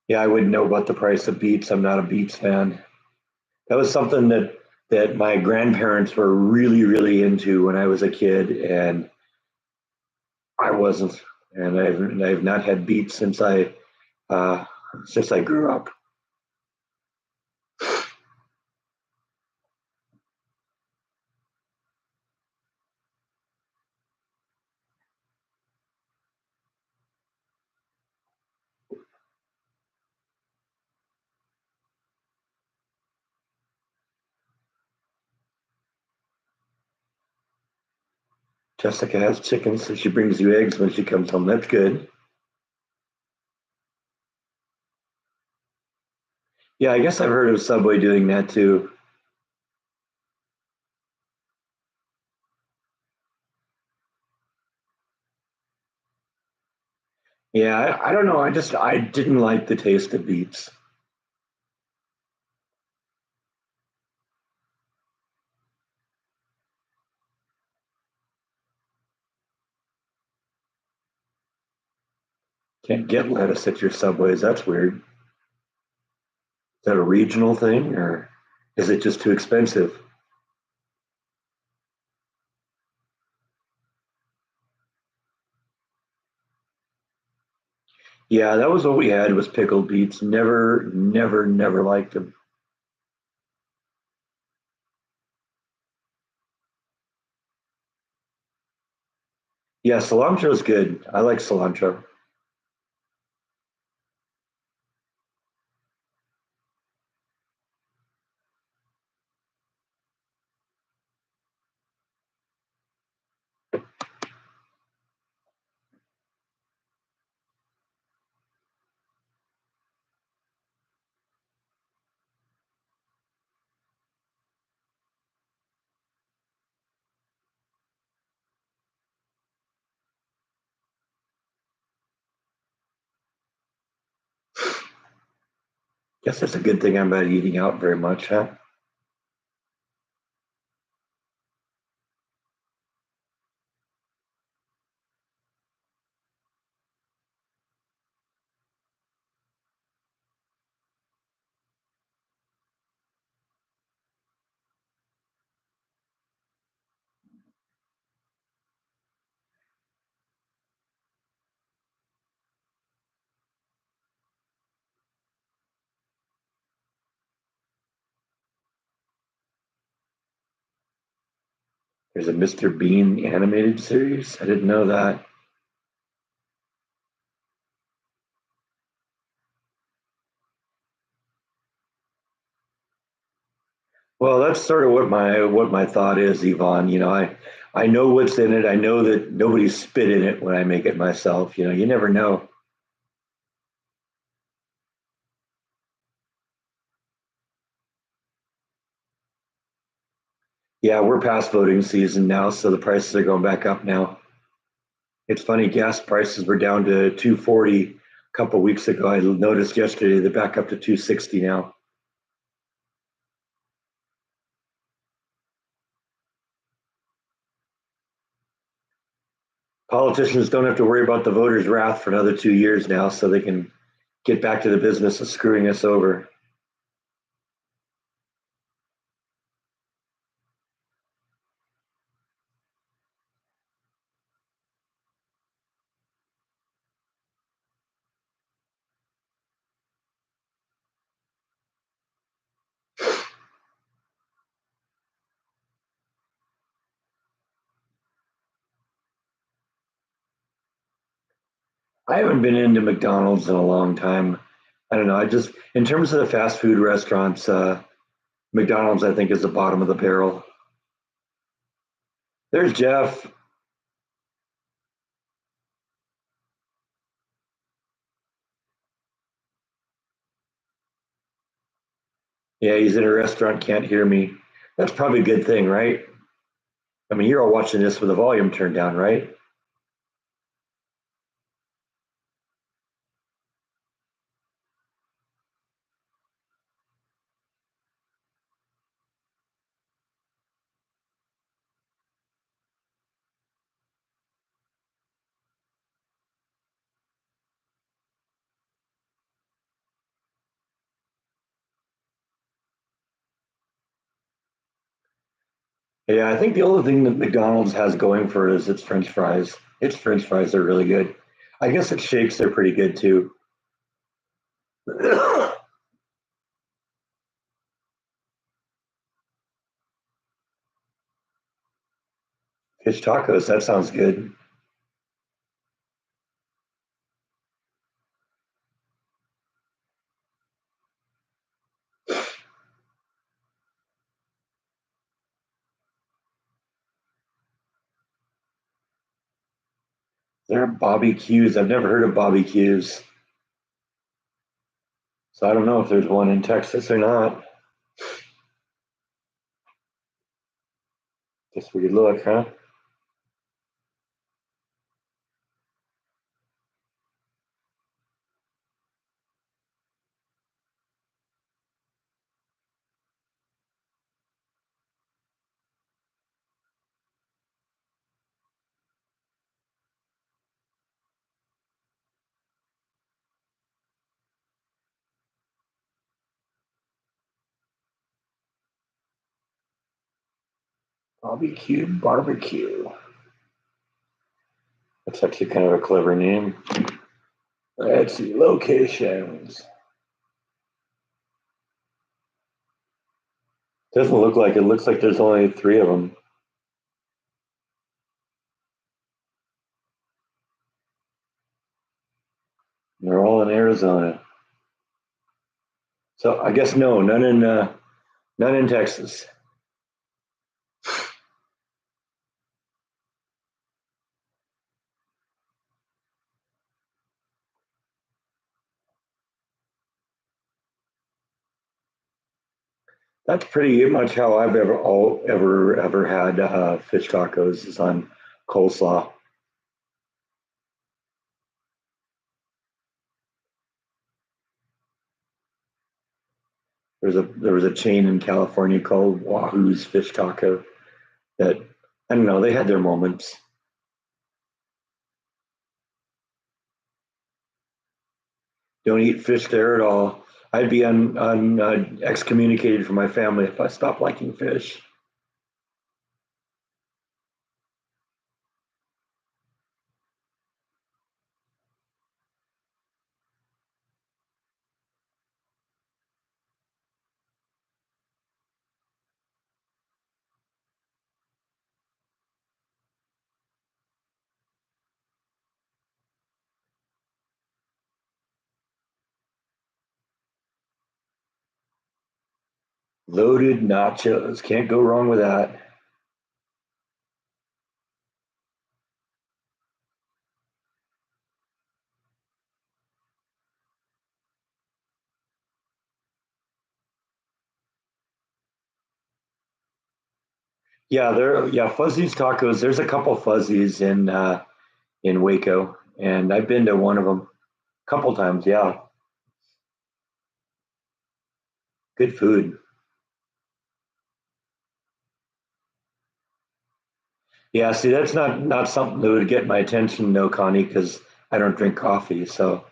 Yeah, I wouldn't know about the price of beets. I'm not a beets fan. That was something that my grandparents were really into when I was a kid, and I wasn't. And I've not had beets uh, since I grew up. Jessica has chickens, so she brings you eggs when she comes home. That's good. Yeah, I guess I've heard of Subway doing that too. Yeah, I don't know. I didn't like the taste of beets. Can't get lettuce at your Subways. That's weird. Is that a regional thing or is it just too expensive? Yeah, that was what we had was pickled beets. Never liked them. Yeah, cilantro is good. I like cilantro. Guess that's a good thing I'm not eating out very much, huh? There's a Mr. Bean animated series. I didn't know that. Well, that's sort of what my thought is, Yvonne. I know what's in it. I know that nobody's spit in it when I make it myself. You never know. Yeah, we're past voting season now, so the prices are going back up now. It's funny, gas prices were down to 240 a couple of weeks ago. I noticed yesterday they're back up to 260 now. Politicians don't have to worry about the voters' wrath for another 2 years now, so they can get back to the business of screwing us over. I haven't been into McDonald's in a long time. I don't know. In terms of the fast food restaurants, McDonald's, I think, is the bottom of the barrel. There's Jeff. Yeah, he's in a restaurant, can't hear me. That's probably a good thing, right? I mean, you're all watching this with the volume turned down, right? Yeah, I think the only thing that McDonald's has going for it is its French fries. Its French fries are really good. I guess its shakes are pretty good too. Fish tacos, that sounds good. There are Bobby Q's. I've never heard of Bobby Q's, so I don't know if there's one in Texas or not. Guess we could look, huh? Bobby Q Barbecue. That's actually kind of a clever name. Let's see locations. Doesn't look like it. Looks like there's only three of them. They're all in Arizona. So I guess no, none in Texas. That's pretty much how I've ever had fish tacos is on coleslaw. There was a chain in California called Wahoo's Fish Taco that I don't know. They had their moments. Don't eat fish there at all. I'd be excommunicated from my family if I stopped liking fish. Loaded nachos. Can't go wrong with that. Yeah, Fuzzy's tacos. There's a couple Fuzzies in Waco, and I've been to one of them a couple times. Yeah, good food. Yeah, see, that's not something that would get my attention, no, Connie, because I don't drink coffee. So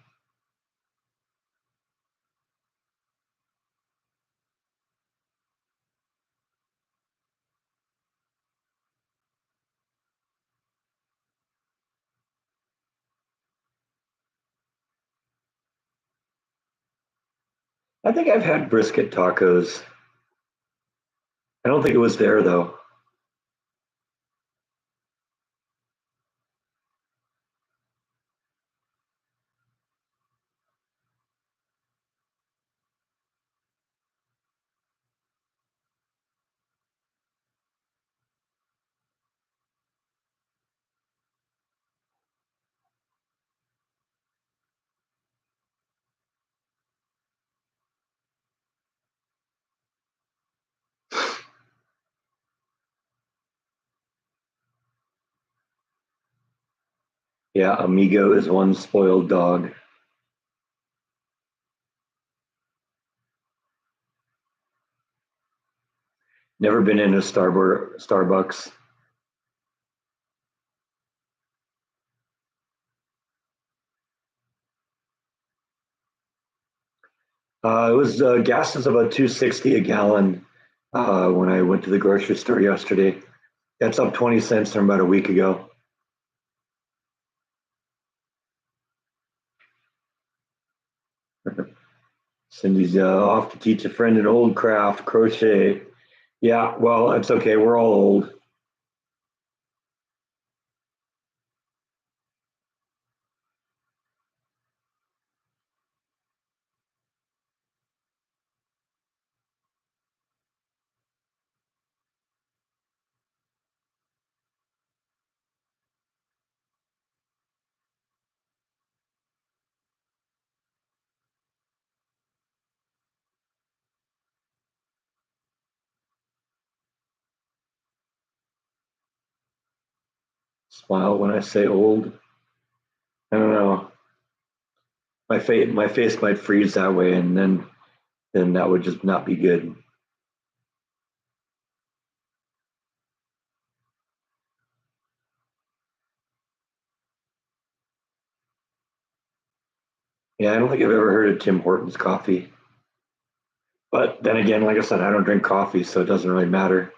I think I've had brisket tacos. I don't think it was there though. Yeah, amigo is one spoiled dog. Never been in a Starbucks. It was gas is about 260 a gallon when I went to the grocery store yesterday. That's up 20 cents from about a week ago. Cindy's off to teach a friend an old craft, crochet. Yeah, well, it's okay. We're all old. Smile when I say old. I don't know. My face might freeze that way, and then that would just not be good. Yeah, I don't think I've ever heard of Tim Hortons coffee. But then again, like I said, I don't drink coffee, so it doesn't really matter.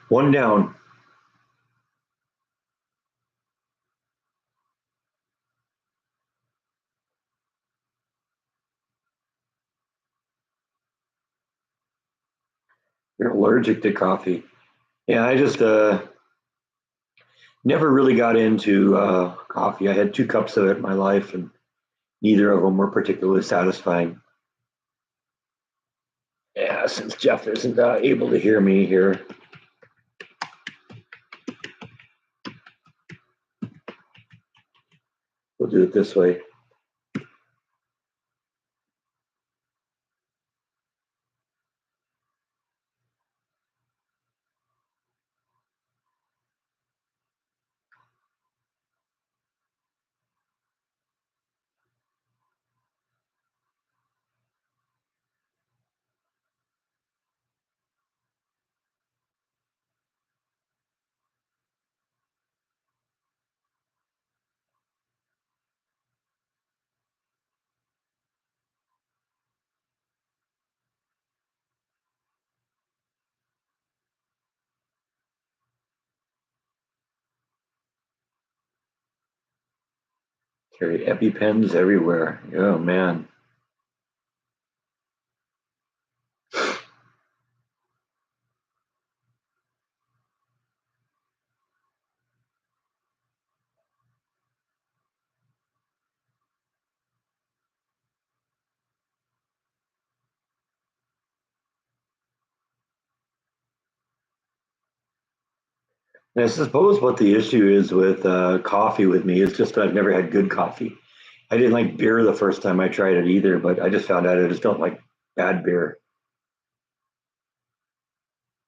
One down. You're allergic to coffee. Yeah, I just never really got into coffee. I had 2 cups of it in my life, and neither of them were particularly satisfying. Yeah, since Jeff isn't able to hear me here, we'll do it this way. Carry EpiPens everywhere. Oh man. And I suppose what the issue is with coffee with me is just that I've never had good coffee. I didn't like beer the first time I tried it either, but I just found out I just don't like bad beer.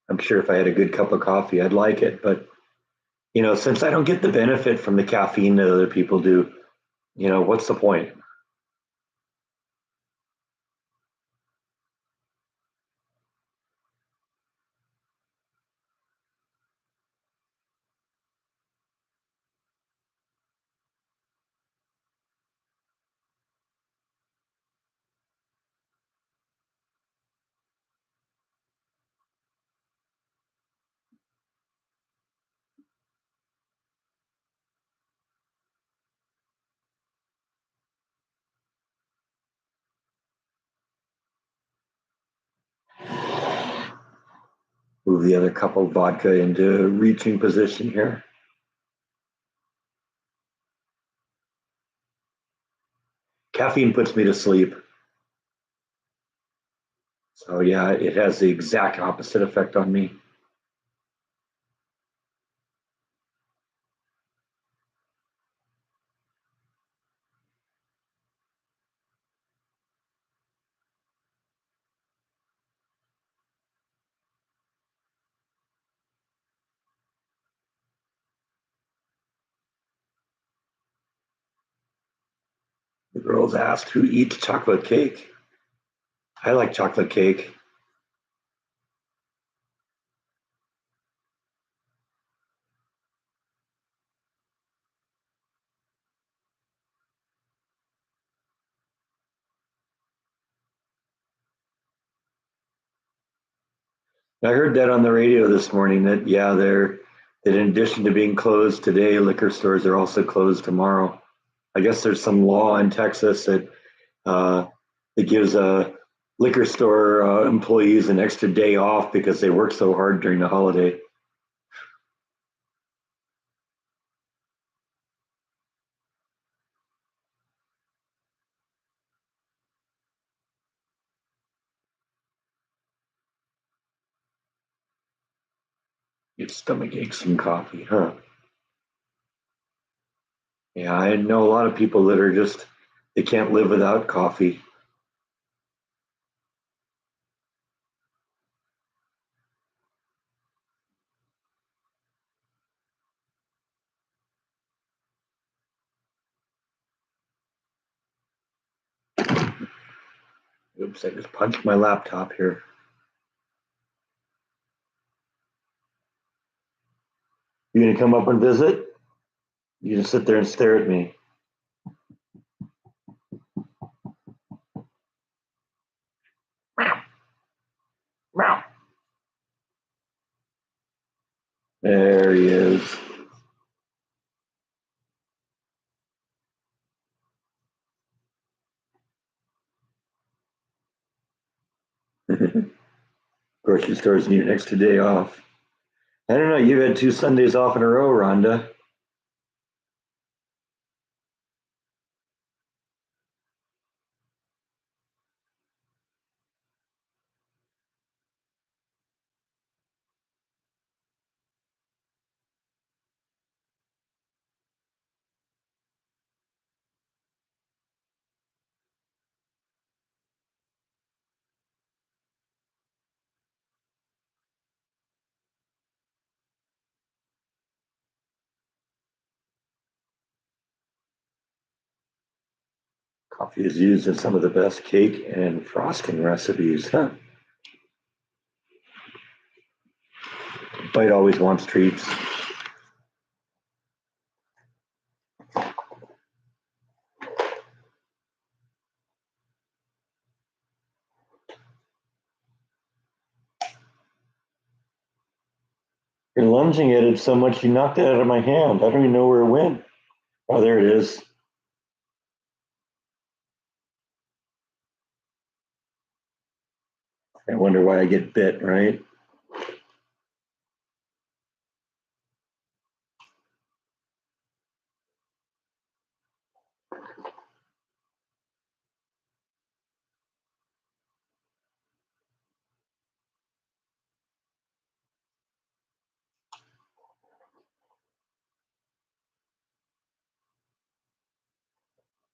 I'm sure if I had a good cup of coffee, I'd like it. But, since I don't get the benefit from the caffeine that other people do, what's the point? Move the other cup of vodka into reaching position here. Caffeine puts me to sleep. So, yeah, it has the exact opposite effect on me. The girls asked who eats chocolate cake. I like chocolate cake. I heard that on the radio this morning that, yeah, that in addition to being closed today, liquor stores are also closed tomorrow. I guess there's some law in Texas uh, that gives liquor store employees an extra day off because they work so hard during the holiday. Get stomach aches from coffee, huh? Yeah, I know a lot of people that are just they can't live without coffee. Oops, I just punched my laptop here. You gonna come up and visit? You just sit there and stare at me. There he is. Grocery stores need an extra day off. I don't know. You've had 2 Sundays off in a row, Rhonda. Coffee is used in some of the best cake and frosting recipes. Huh? Bite always wants treats. You're lunging at it so much you knocked it out of my hand. I don't even know where it went. Oh, there it is. I wonder why I get bit, right?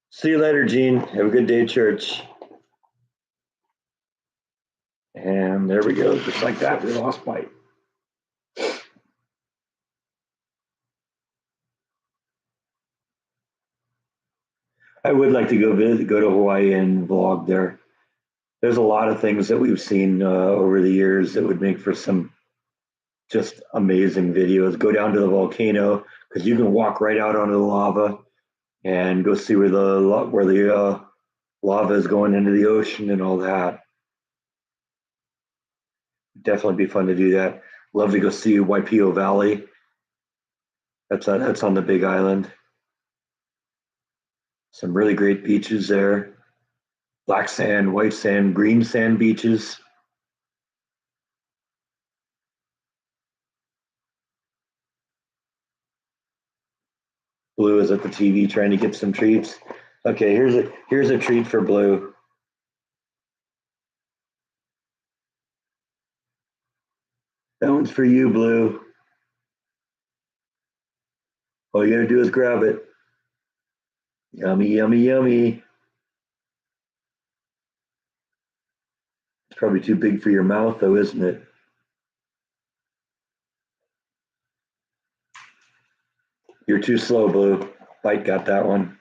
See you later, Gene. Have a good day at church. And there we go, just like that, we lost Bite. I would like to go to Hawaii and vlog there. There's a lot of things that we've seen over the years that would make for some just amazing videos. Go down to the volcano because you can walk right out onto the lava and go see where the lava is going into the ocean and all that. Definitely be fun to do that. Love to go see Waipio Valley. That's on the Big Island. Some really great beaches there. Black sand, white sand, green sand beaches. Blue is at the TV trying to get some treats. Okay, here's a treat for Blue. That one's for you, Blue. All you gotta do is grab it. Yummy, yummy, yummy. It's probably too big for your mouth, though, isn't it? You're too slow, Blue. Bite got that one.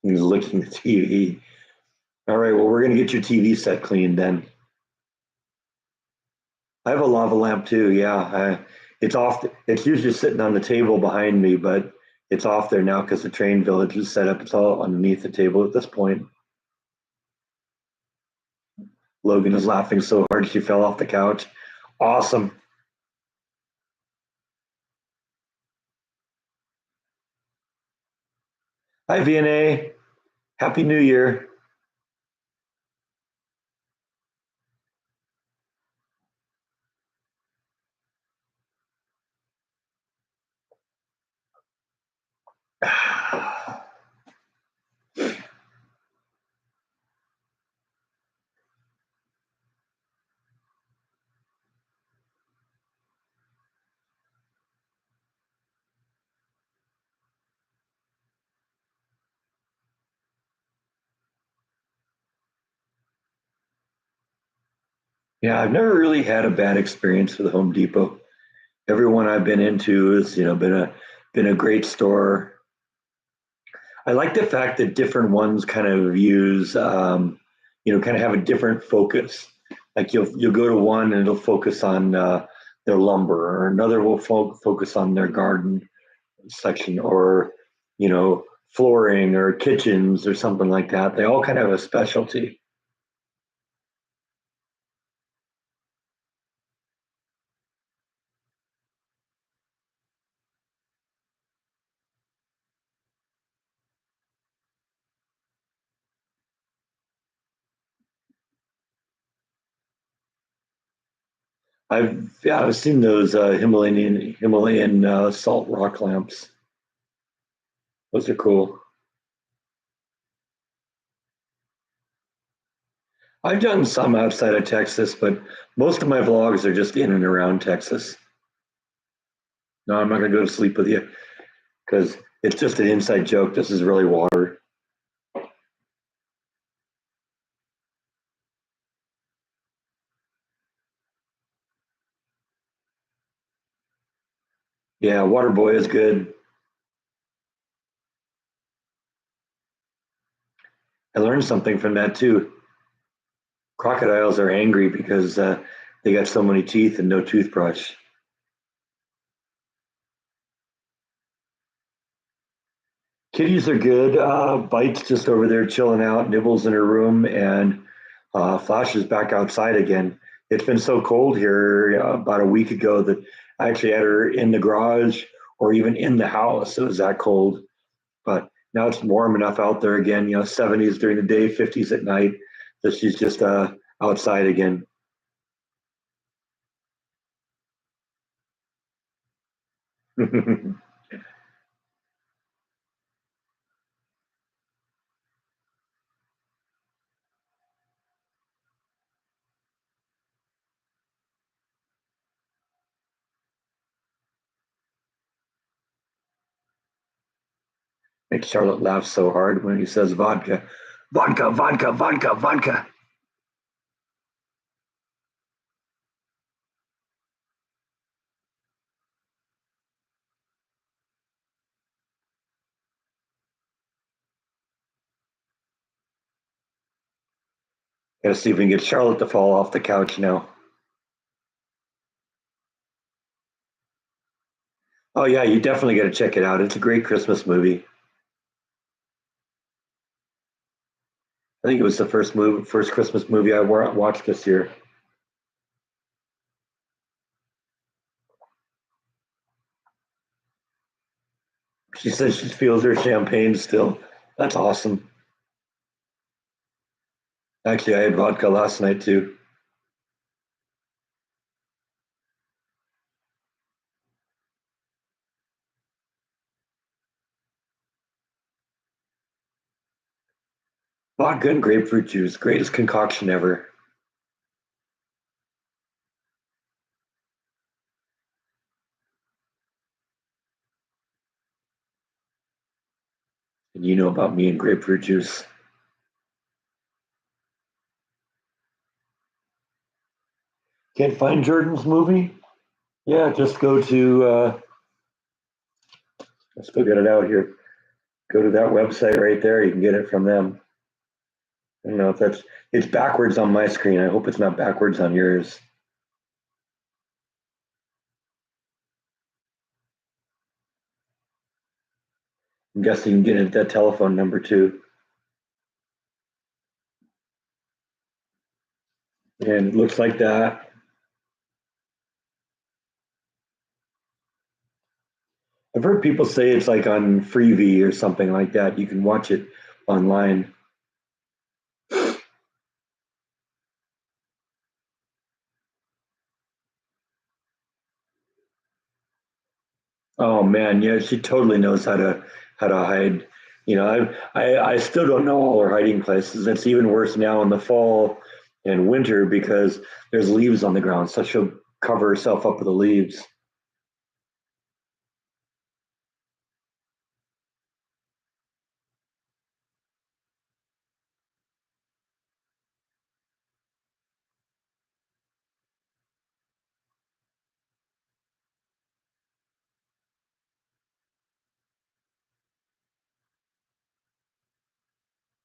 He's licking the TV. All right, well, we're gonna get your TV set cleaned then. I have a lava lamp too. Yeah, it's off. It's usually sitting on the table behind me, but it's off there now because the train village is set up. It's all underneath the table at this point. Logan is laughing so hard she fell off the couch. Awesome. Hi, VNA. Happy New Year. Yeah, I've never really had a bad experience with Home Depot. Everyone I've been into has, been a great store. I like the fact that different ones kind of use, kind of have a different focus. Like you'll go to one and it'll focus on their lumber, or another will focus on their garden section, or flooring or kitchens or something like that. They all kind of have a specialty. I've seen those Himalayan salt rock lamps. Those are cool. I've done some outside of Texas, but most of my vlogs are just in and around Texas. No, I'm not gonna go to sleep with you because it's just an inside joke. This is really water. Yeah, Water Boy is good. I learned something from that too. Crocodiles are angry because they got so many teeth and no toothbrush. Kitties are good. Bite's just over there chilling out, Nibbles in her room, and Flash is back outside again. It's been so cold here about a week ago that I actually had her in the garage or even in the house. It was that cold. But now it's warm enough out there again, 70s during the day, 50s at night, that she's just outside again. Makes Charlotte laugh so hard when he says vodka. Vodka, vodka, vodka, vodka. Gotta see if we can get Charlotte to fall off the couch now. Oh yeah, you definitely got to check it out. It's a great Christmas movie. I think it was the first Christmas movie I watched this year. She says she feels her champagne still. That's awesome. Actually, I had vodka last night too. Vodka and grapefruit juice, greatest concoction ever. And you know about me and grapefruit juice. Can't find Jordan's movie? Yeah, just go to, I still get it out here. Go to that website right there. You can get it from them. I don't know if it's backwards on my screen. I hope it's not backwards on yours. I'm guessing you can get it that telephone number too. And it looks like that. I've heard people say it's like on Freevee or something like that. You can watch it online. Oh man, yeah, she totally knows how to hide. I still don't know all her hiding places. It's even worse now in the fall and winter because there's leaves on the ground, so she'll cover herself up with the leaves.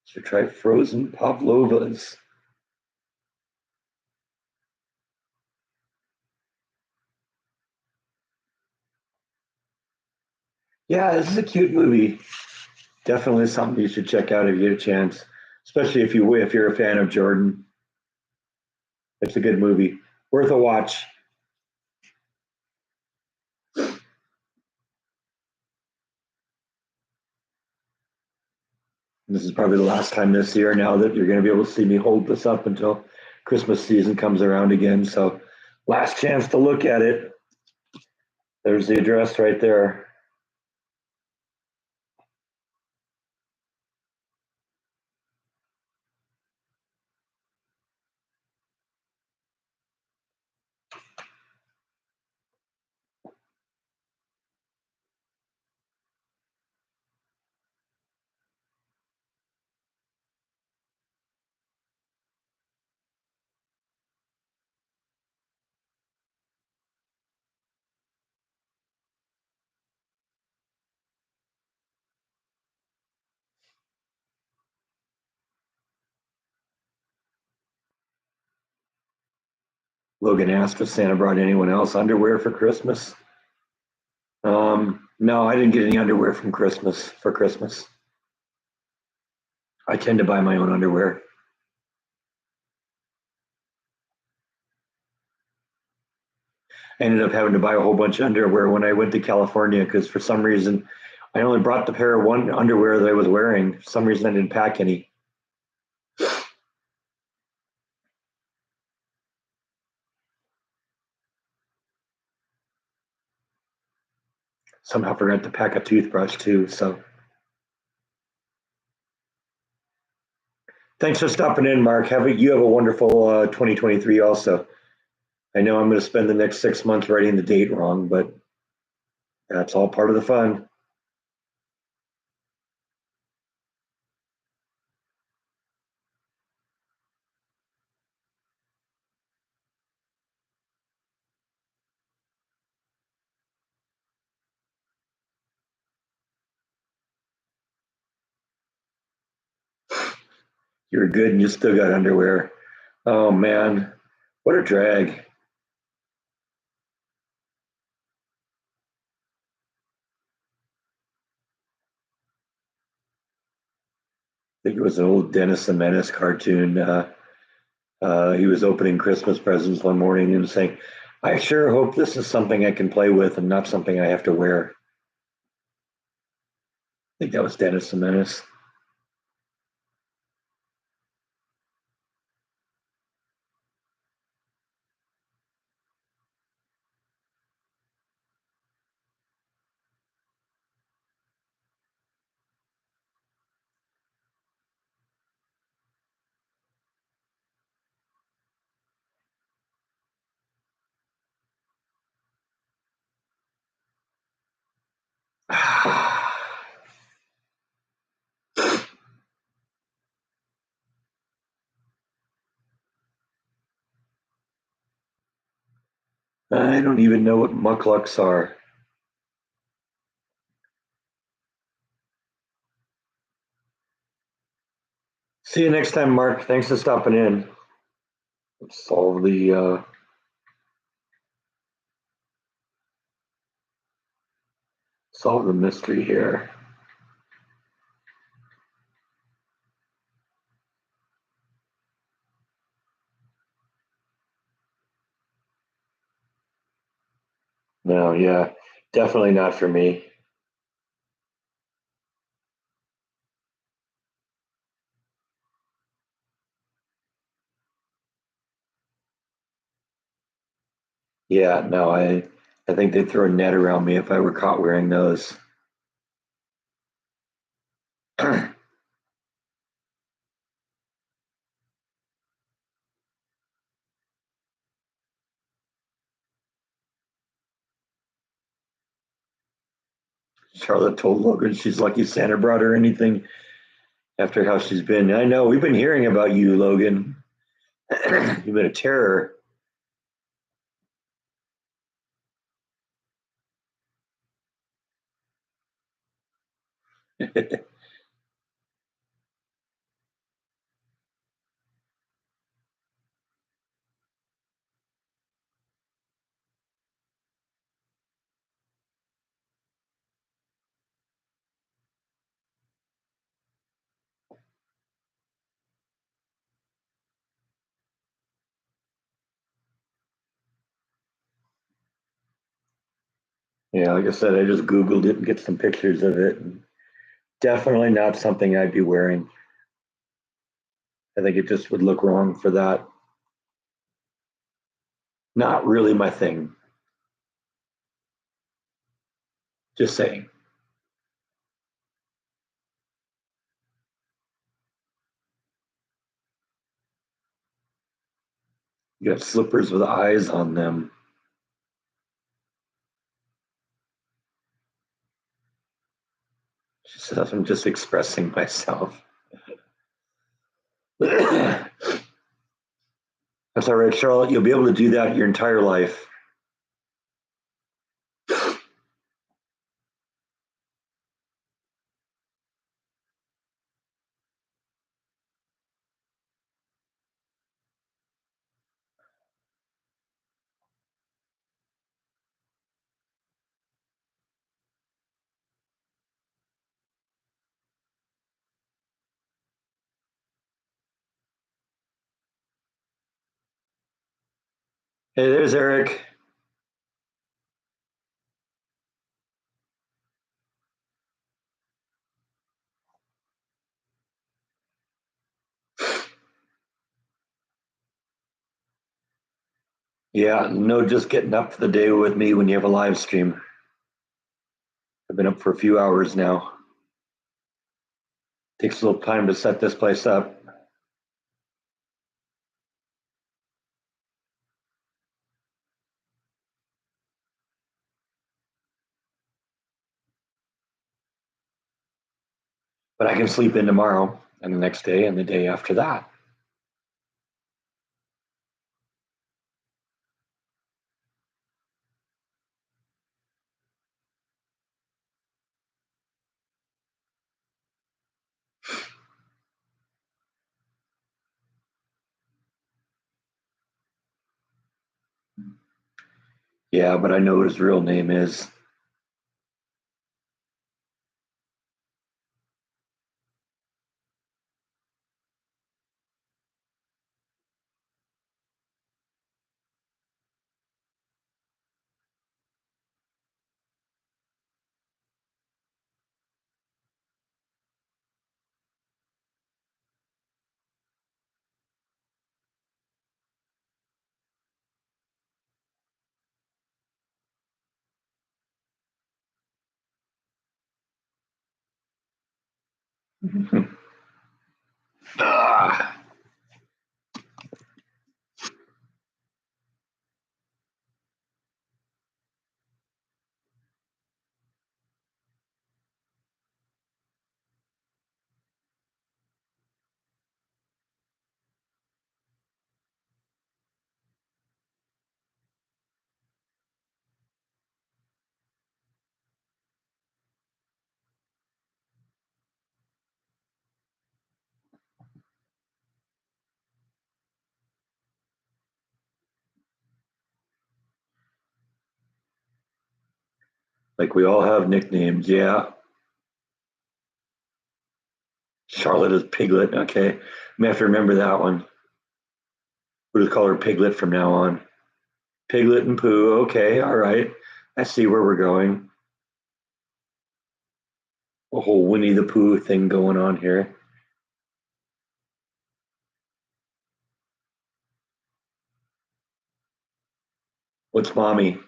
Should try frozen pavlovas. Yeah, this is a cute movie. Definitely something you should check out if you get a chance, especially if you're a fan of Jordan. It's a good movie, worth a watch. This is probably the last time this year now that you're going to be able to see me hold this up until Christmas season comes around again. So, last chance to look at it. There's the address right there. Logan asked if Santa brought anyone else underwear for Christmas. No, I didn't get any underwear from Christmas for Christmas. I tend to buy my own underwear. I ended up having to buy a whole bunch of underwear when I went to California because for some reason I only brought the pair of one underwear that I was wearing. For some reason I didn't pack any. Somehow forgot to pack a toothbrush too. So thanks for stopping in, Mark. You have a wonderful 2023 also. I know I'm going to spend the next 6 months writing the date wrong, but that's all part of the fun. You're good and you still got underwear. Oh man, what a drag. I think it was an old Dennis the Menace cartoon. He was opening Christmas presents one morning and saying, I sure hope this is something I can play with and not something I have to wear. I think that was Dennis the Menace. I don't even know what mucklucks are. See you next time, Mark. Thanks for stopping in. Let's solve the mystery here. No, yeah, definitely not for me. Yeah, no, I think they'd throw a net around me if I were caught wearing those. Charlotte told Logan she's lucky Santa brought her anything after how she's been. I know we've been hearing about you, Logan. You've been a terror. Yeah, like I said, I just Googled it and get some pictures of it. Definitely not something I'd be wearing. I think it just would look wrong for that. Not really my thing. Just saying. You got slippers with eyes on them. She says, I'm just expressing myself. That's all right, Charlotte. You'll be able to do that your entire life. Hey, there's Eric. Yeah, no, just getting up for the day with me when you have a live stream. I've been up for a few hours now. Takes a little time to set this place up. But I can sleep in tomorrow and the next day and the day after that. Yeah, but I know what his real name is. Ah, like we all have nicknames. Yeah, Charlotte is Piglet. Okay, I may have to remember that one. We'll just call her Piglet from now on. Piglet and Pooh. Okay, all right. I see where we're going. A whole Winnie the Pooh thing going on here. What's mommy?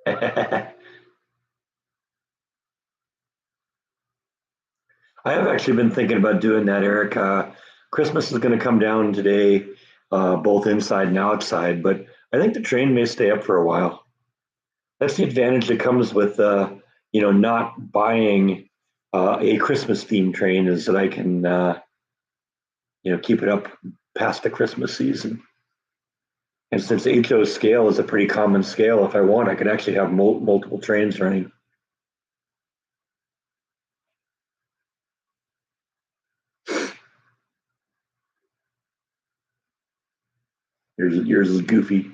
I have actually been thinking about doing that, Eric. Christmas is going to come down today, both inside and outside, but I think the train may stay up for a while. That's the advantage that comes with, not buying a Christmas themed train is that I can, keep it up past the Christmas season. And since HO scale is a pretty common scale, if I want, I could actually have multiple trains running. Yours is goofy.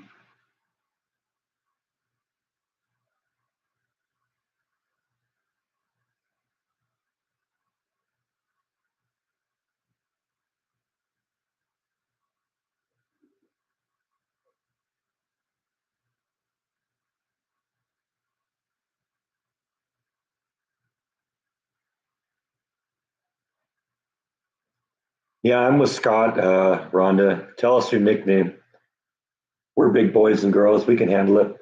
Yeah, I'm with Scott. Rhonda, tell us your nickname. We're big boys and girls. We can handle it.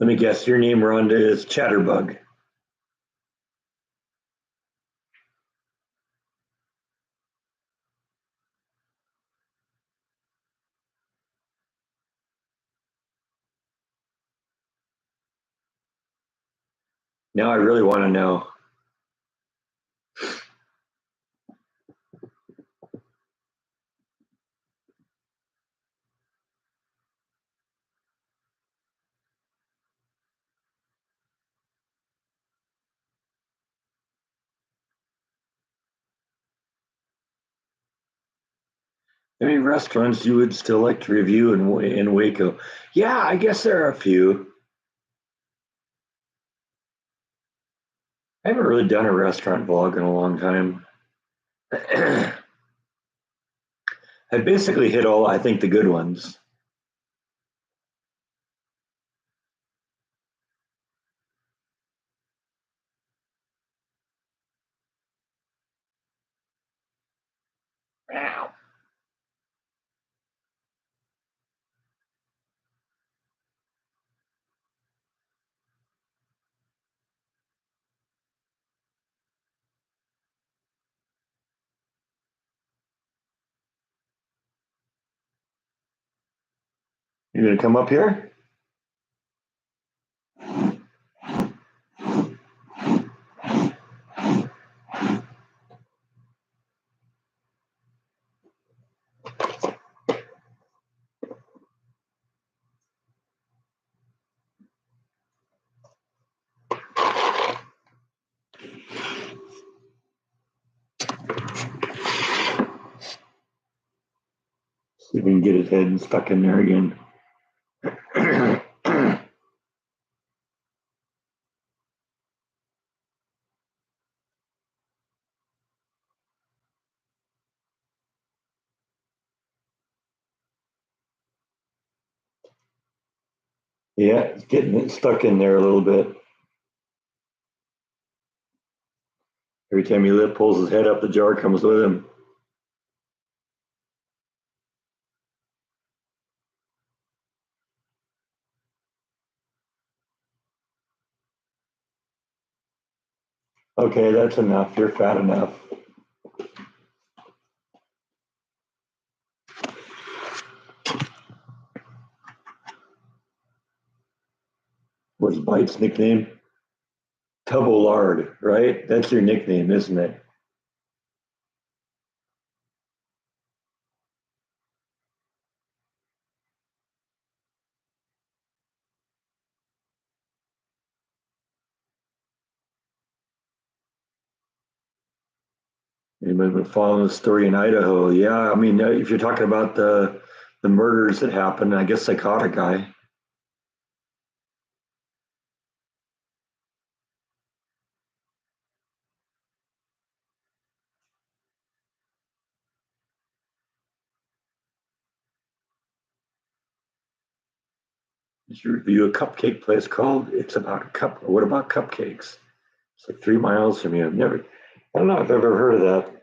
Let me guess. Your name, Rhonda, is Chatterbug. Now I really want to know. Any restaurants you would still like to review in Waco? Yeah, I guess there are a few. I haven't really done a restaurant vlog in a long time. I basically hit all, I think, the good ones. Wow. You gonna come up here? See if we can get his head stuck in there again. Yeah, it's getting it stuck in there a little bit. Every time he pulls his head up, the jar comes with him. Okay, that's enough. You're fat enough. What's Bite's nickname? Tubbo Lard, right? That's your nickname, isn't it? Anybody been following the story in Idaho? Yeah, I mean, if you're talking about the murders that happened, I guess they caught a guy. Did you review a cupcake place called It's About a Cup? What about cupcakes? It's like 3 miles from you. I've never, I don't know if I've ever heard of that.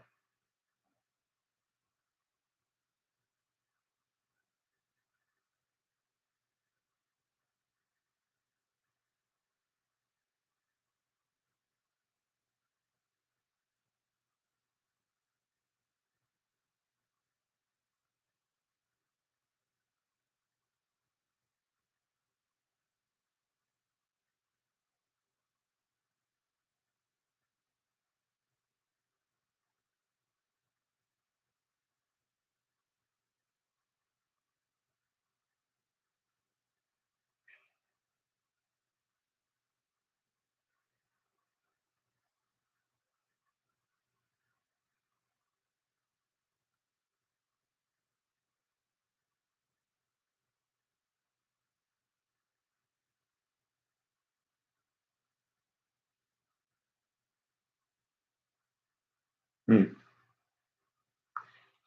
Hmm.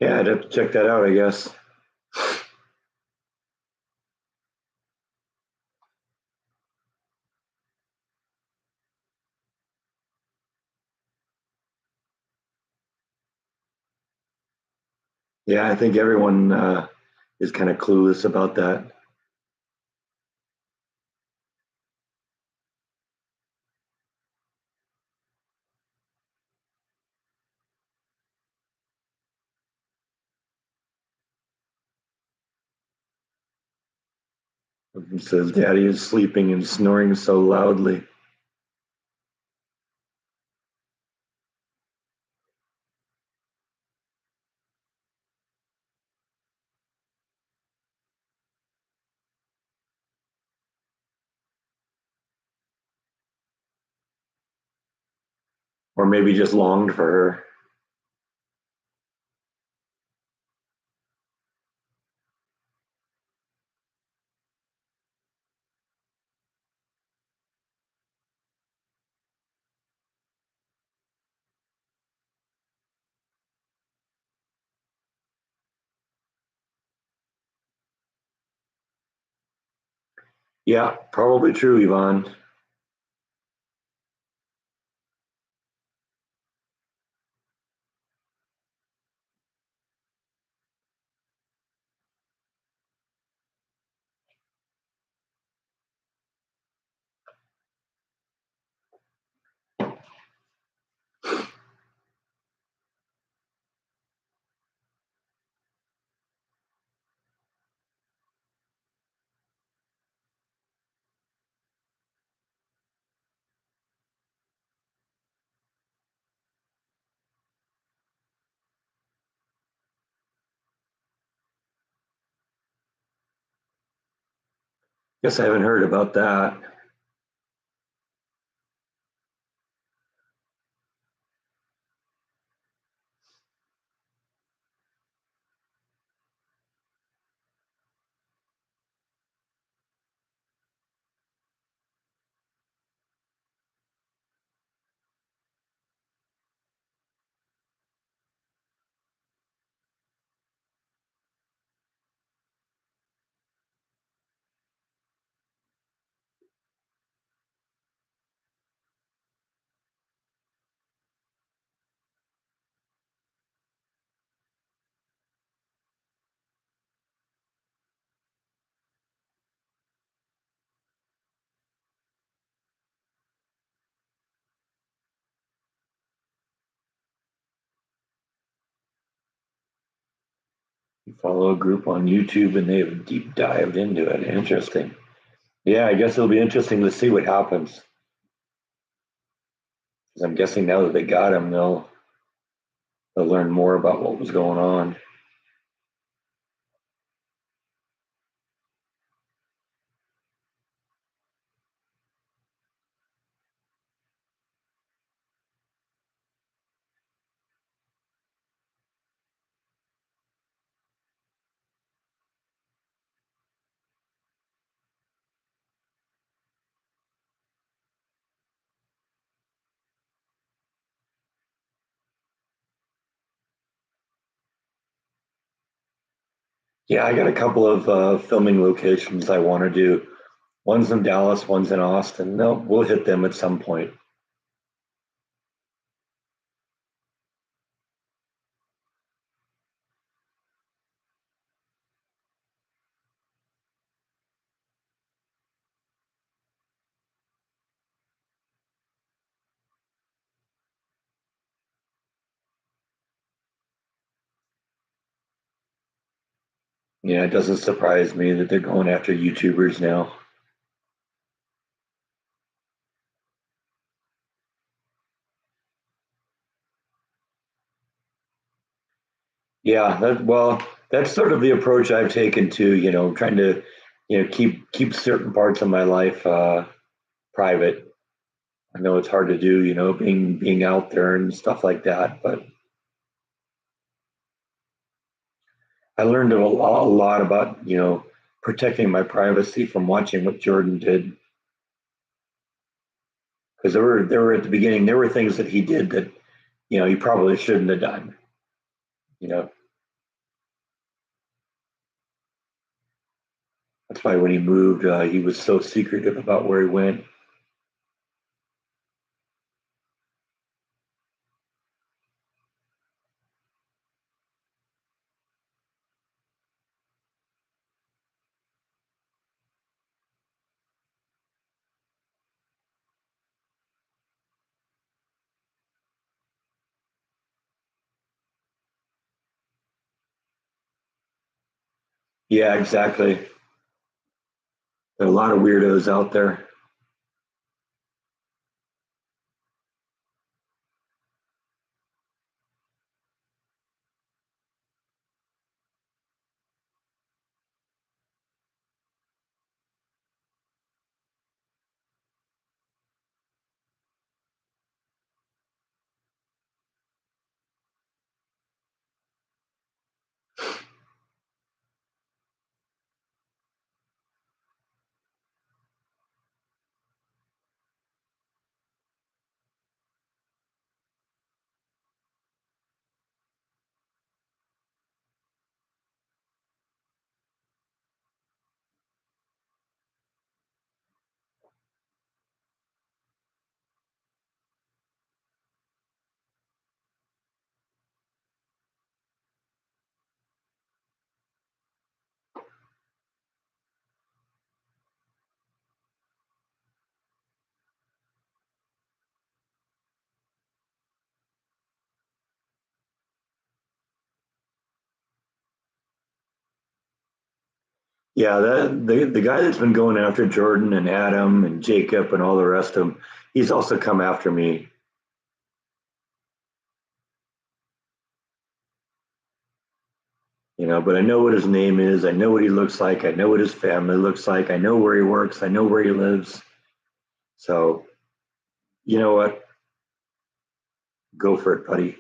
Yeah, I'd have to check that out, I guess. Yeah, I think everyone is kind of clueless about that. It says Daddy is sleeping and snoring so loudly. Or maybe just longed for her. Yeah, probably true, Yvonne. Guess I haven't heard about that. You follow a group on YouTube and they've deep dived into it. Interesting. Yeah, I guess it'll be interesting to see what happens. 'Cause I'm guessing now that they got him, they'll learn more about what was going on. Yeah, I got a couple of filming locations I want to do. One's in Dallas, one's in Austin. No, we'll hit them at some point. Yeah, it doesn't surprise me that they're going after YouTubers now. Yeah, well, that's sort of the approach I've taken to, trying to, keep certain parts of my life private. I know it's hard to do, being out there and stuff like that, but I learned a lot about, protecting my privacy from watching what Jordan did. Because there were at the beginning, there were things that he did that, he probably shouldn't have done. You know, that's why when he moved, he was so secretive about where he went. Yeah, exactly. There are a lot of weirdos out there. Yeah, the guy that's been going after Jordan and Adam and Jacob and all the rest of them, he's also come after me. But I know what his name is. I know what he looks like. I know what his family looks like. I know where he works. I know where he lives. So, you know what? Go for it, buddy.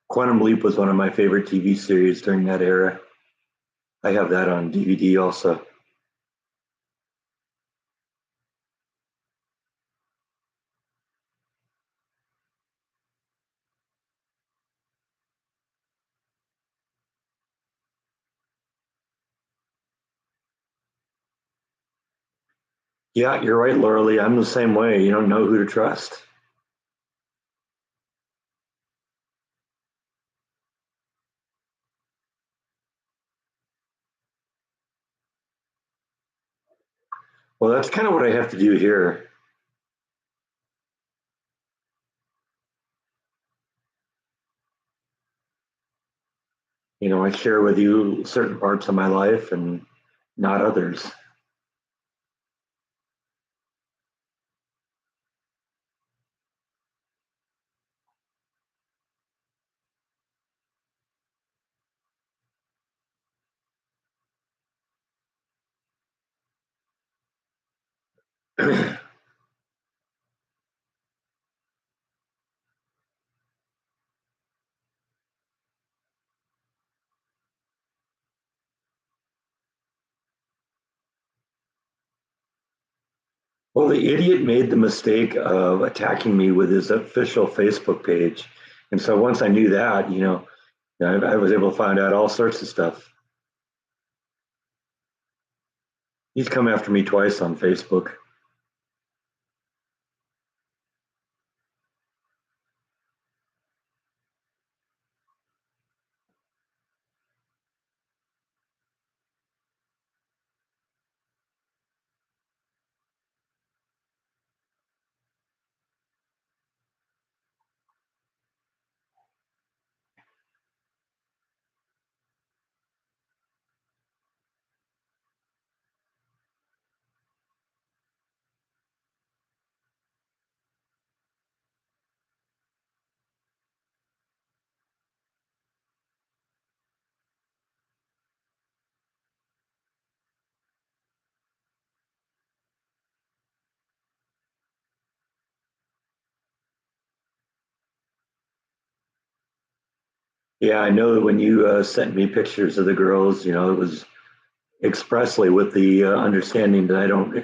Quantum Leap was one of my favorite TV series during that era. I have that on DVD also. Yeah, you're right, Laura Lee. I'm the same way. You don't know who to trust. Well, that's kind of what I have to do here. I share with you certain parts of my life and not others. Well, the idiot made the mistake of attacking me with his official Facebook page. And so once I knew that, I was able to find out all sorts of stuff. He's come after me twice on Facebook. Yeah, I know that when you sent me pictures of the girls, it was expressly with the understanding that I don't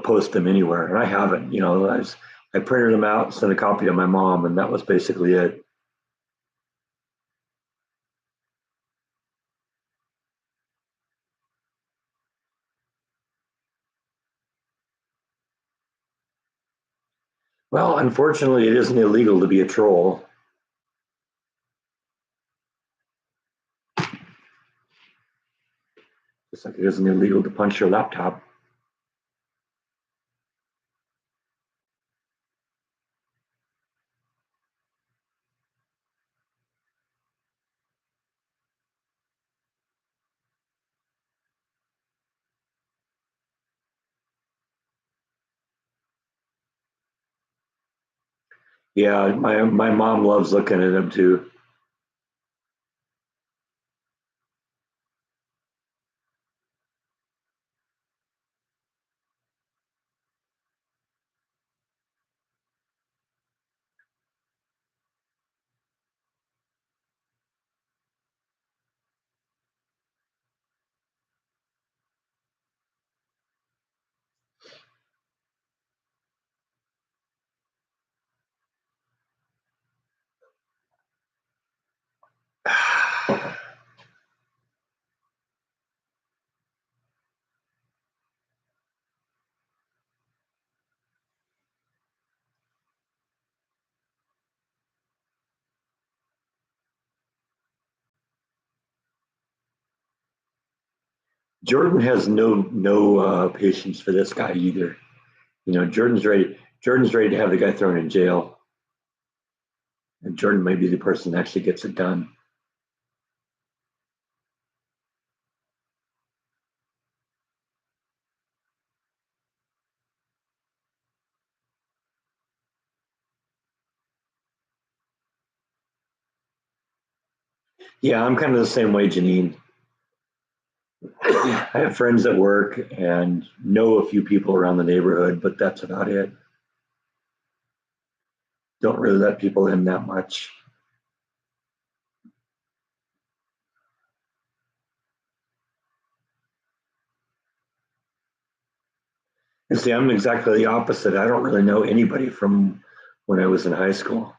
post them anywhere, and I haven't. I printed them out, sent a copy to my mom, and that was basically it. Well, unfortunately, it isn't illegal to be a troll. Just like it isn't illegal to punch your laptop. Yeah, my mom loves looking at them too. Jordan has no patience for this guy either. You know, Jordan's ready to have the guy thrown in jail, and Jordan may be the person that actually gets it done. Yeah, I'm kind of the same way, Janine. I have friends at work and know a few people around the neighborhood, but that's about it. Don't really let people in that much. And see, I'm exactly the opposite. I don't really know anybody from when I was in high school.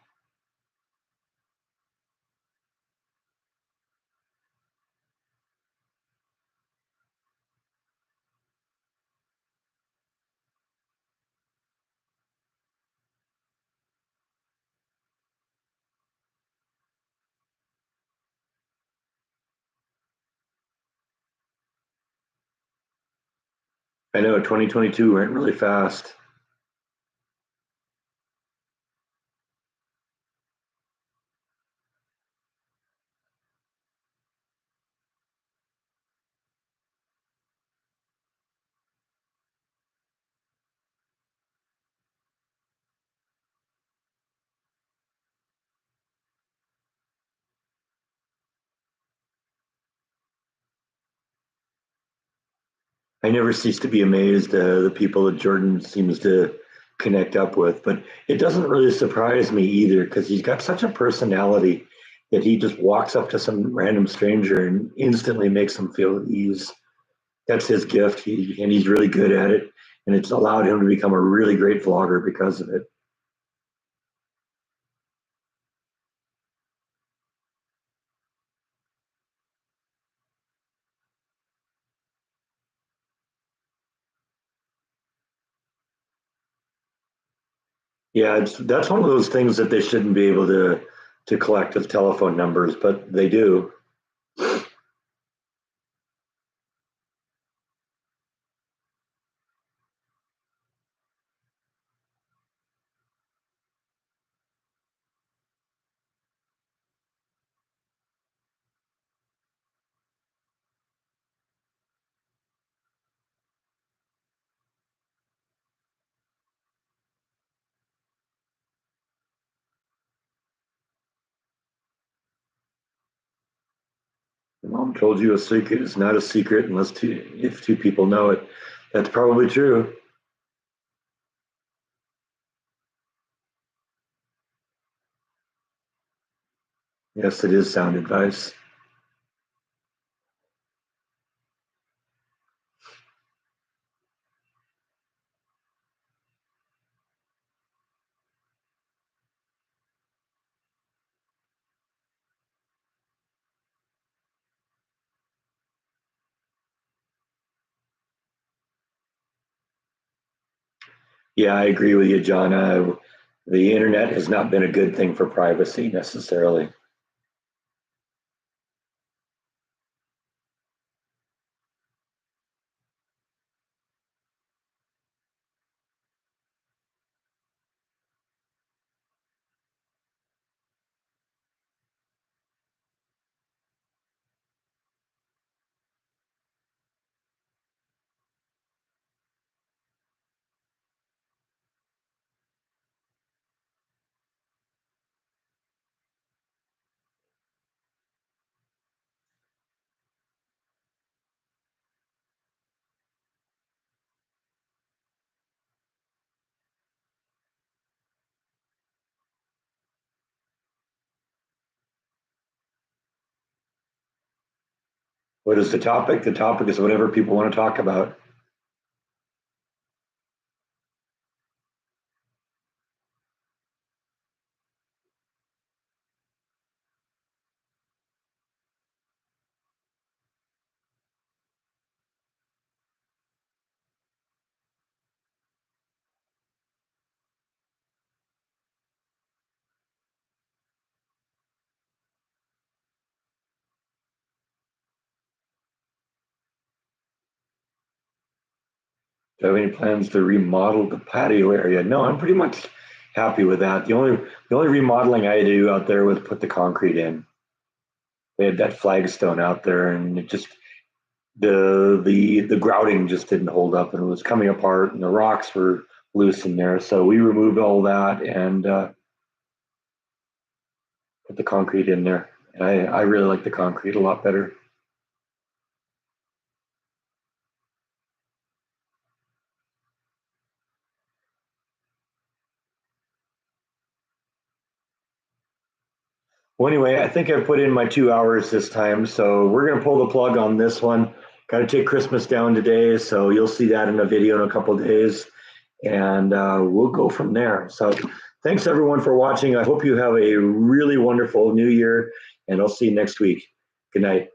I know 2022 went really fast. I never cease to be amazed the people that Jordan seems to connect up with, but it doesn't really surprise me either because he's got such a personality that he just walks up to some random stranger and instantly makes them feel at ease. That's his gift, and he's really good at it, and it's allowed him to become a really great vlogger because of it. Yeah, that's one of those things that they shouldn't be able to collect as telephone numbers, but they do. Mom told you a secret is not a secret unless if two people know it. That's probably true. Yes, it is sound advice. Yeah, I agree with you, John. The internet has not been a good thing for privacy necessarily. What is the topic? The topic is whatever people want to talk about. Do you have any plans to remodel the patio area? No, I'm pretty much happy with that. The only remodeling I do out there was put the concrete in. They had that flagstone out there, and it just the grouting just didn't hold up, and it was coming apart, and the rocks were loose in there. So we removed all that and put the concrete in there. And I really like the concrete a lot better. Well, anyway, I think I put in my 2 hours this time, so we're gonna pull the plug on this one. Got to take Christmas down today, so you'll see that in a video in a couple of days, and we'll go from there. So, thanks everyone for watching. I hope you have a really wonderful New Year, and I'll see you next week. Good night.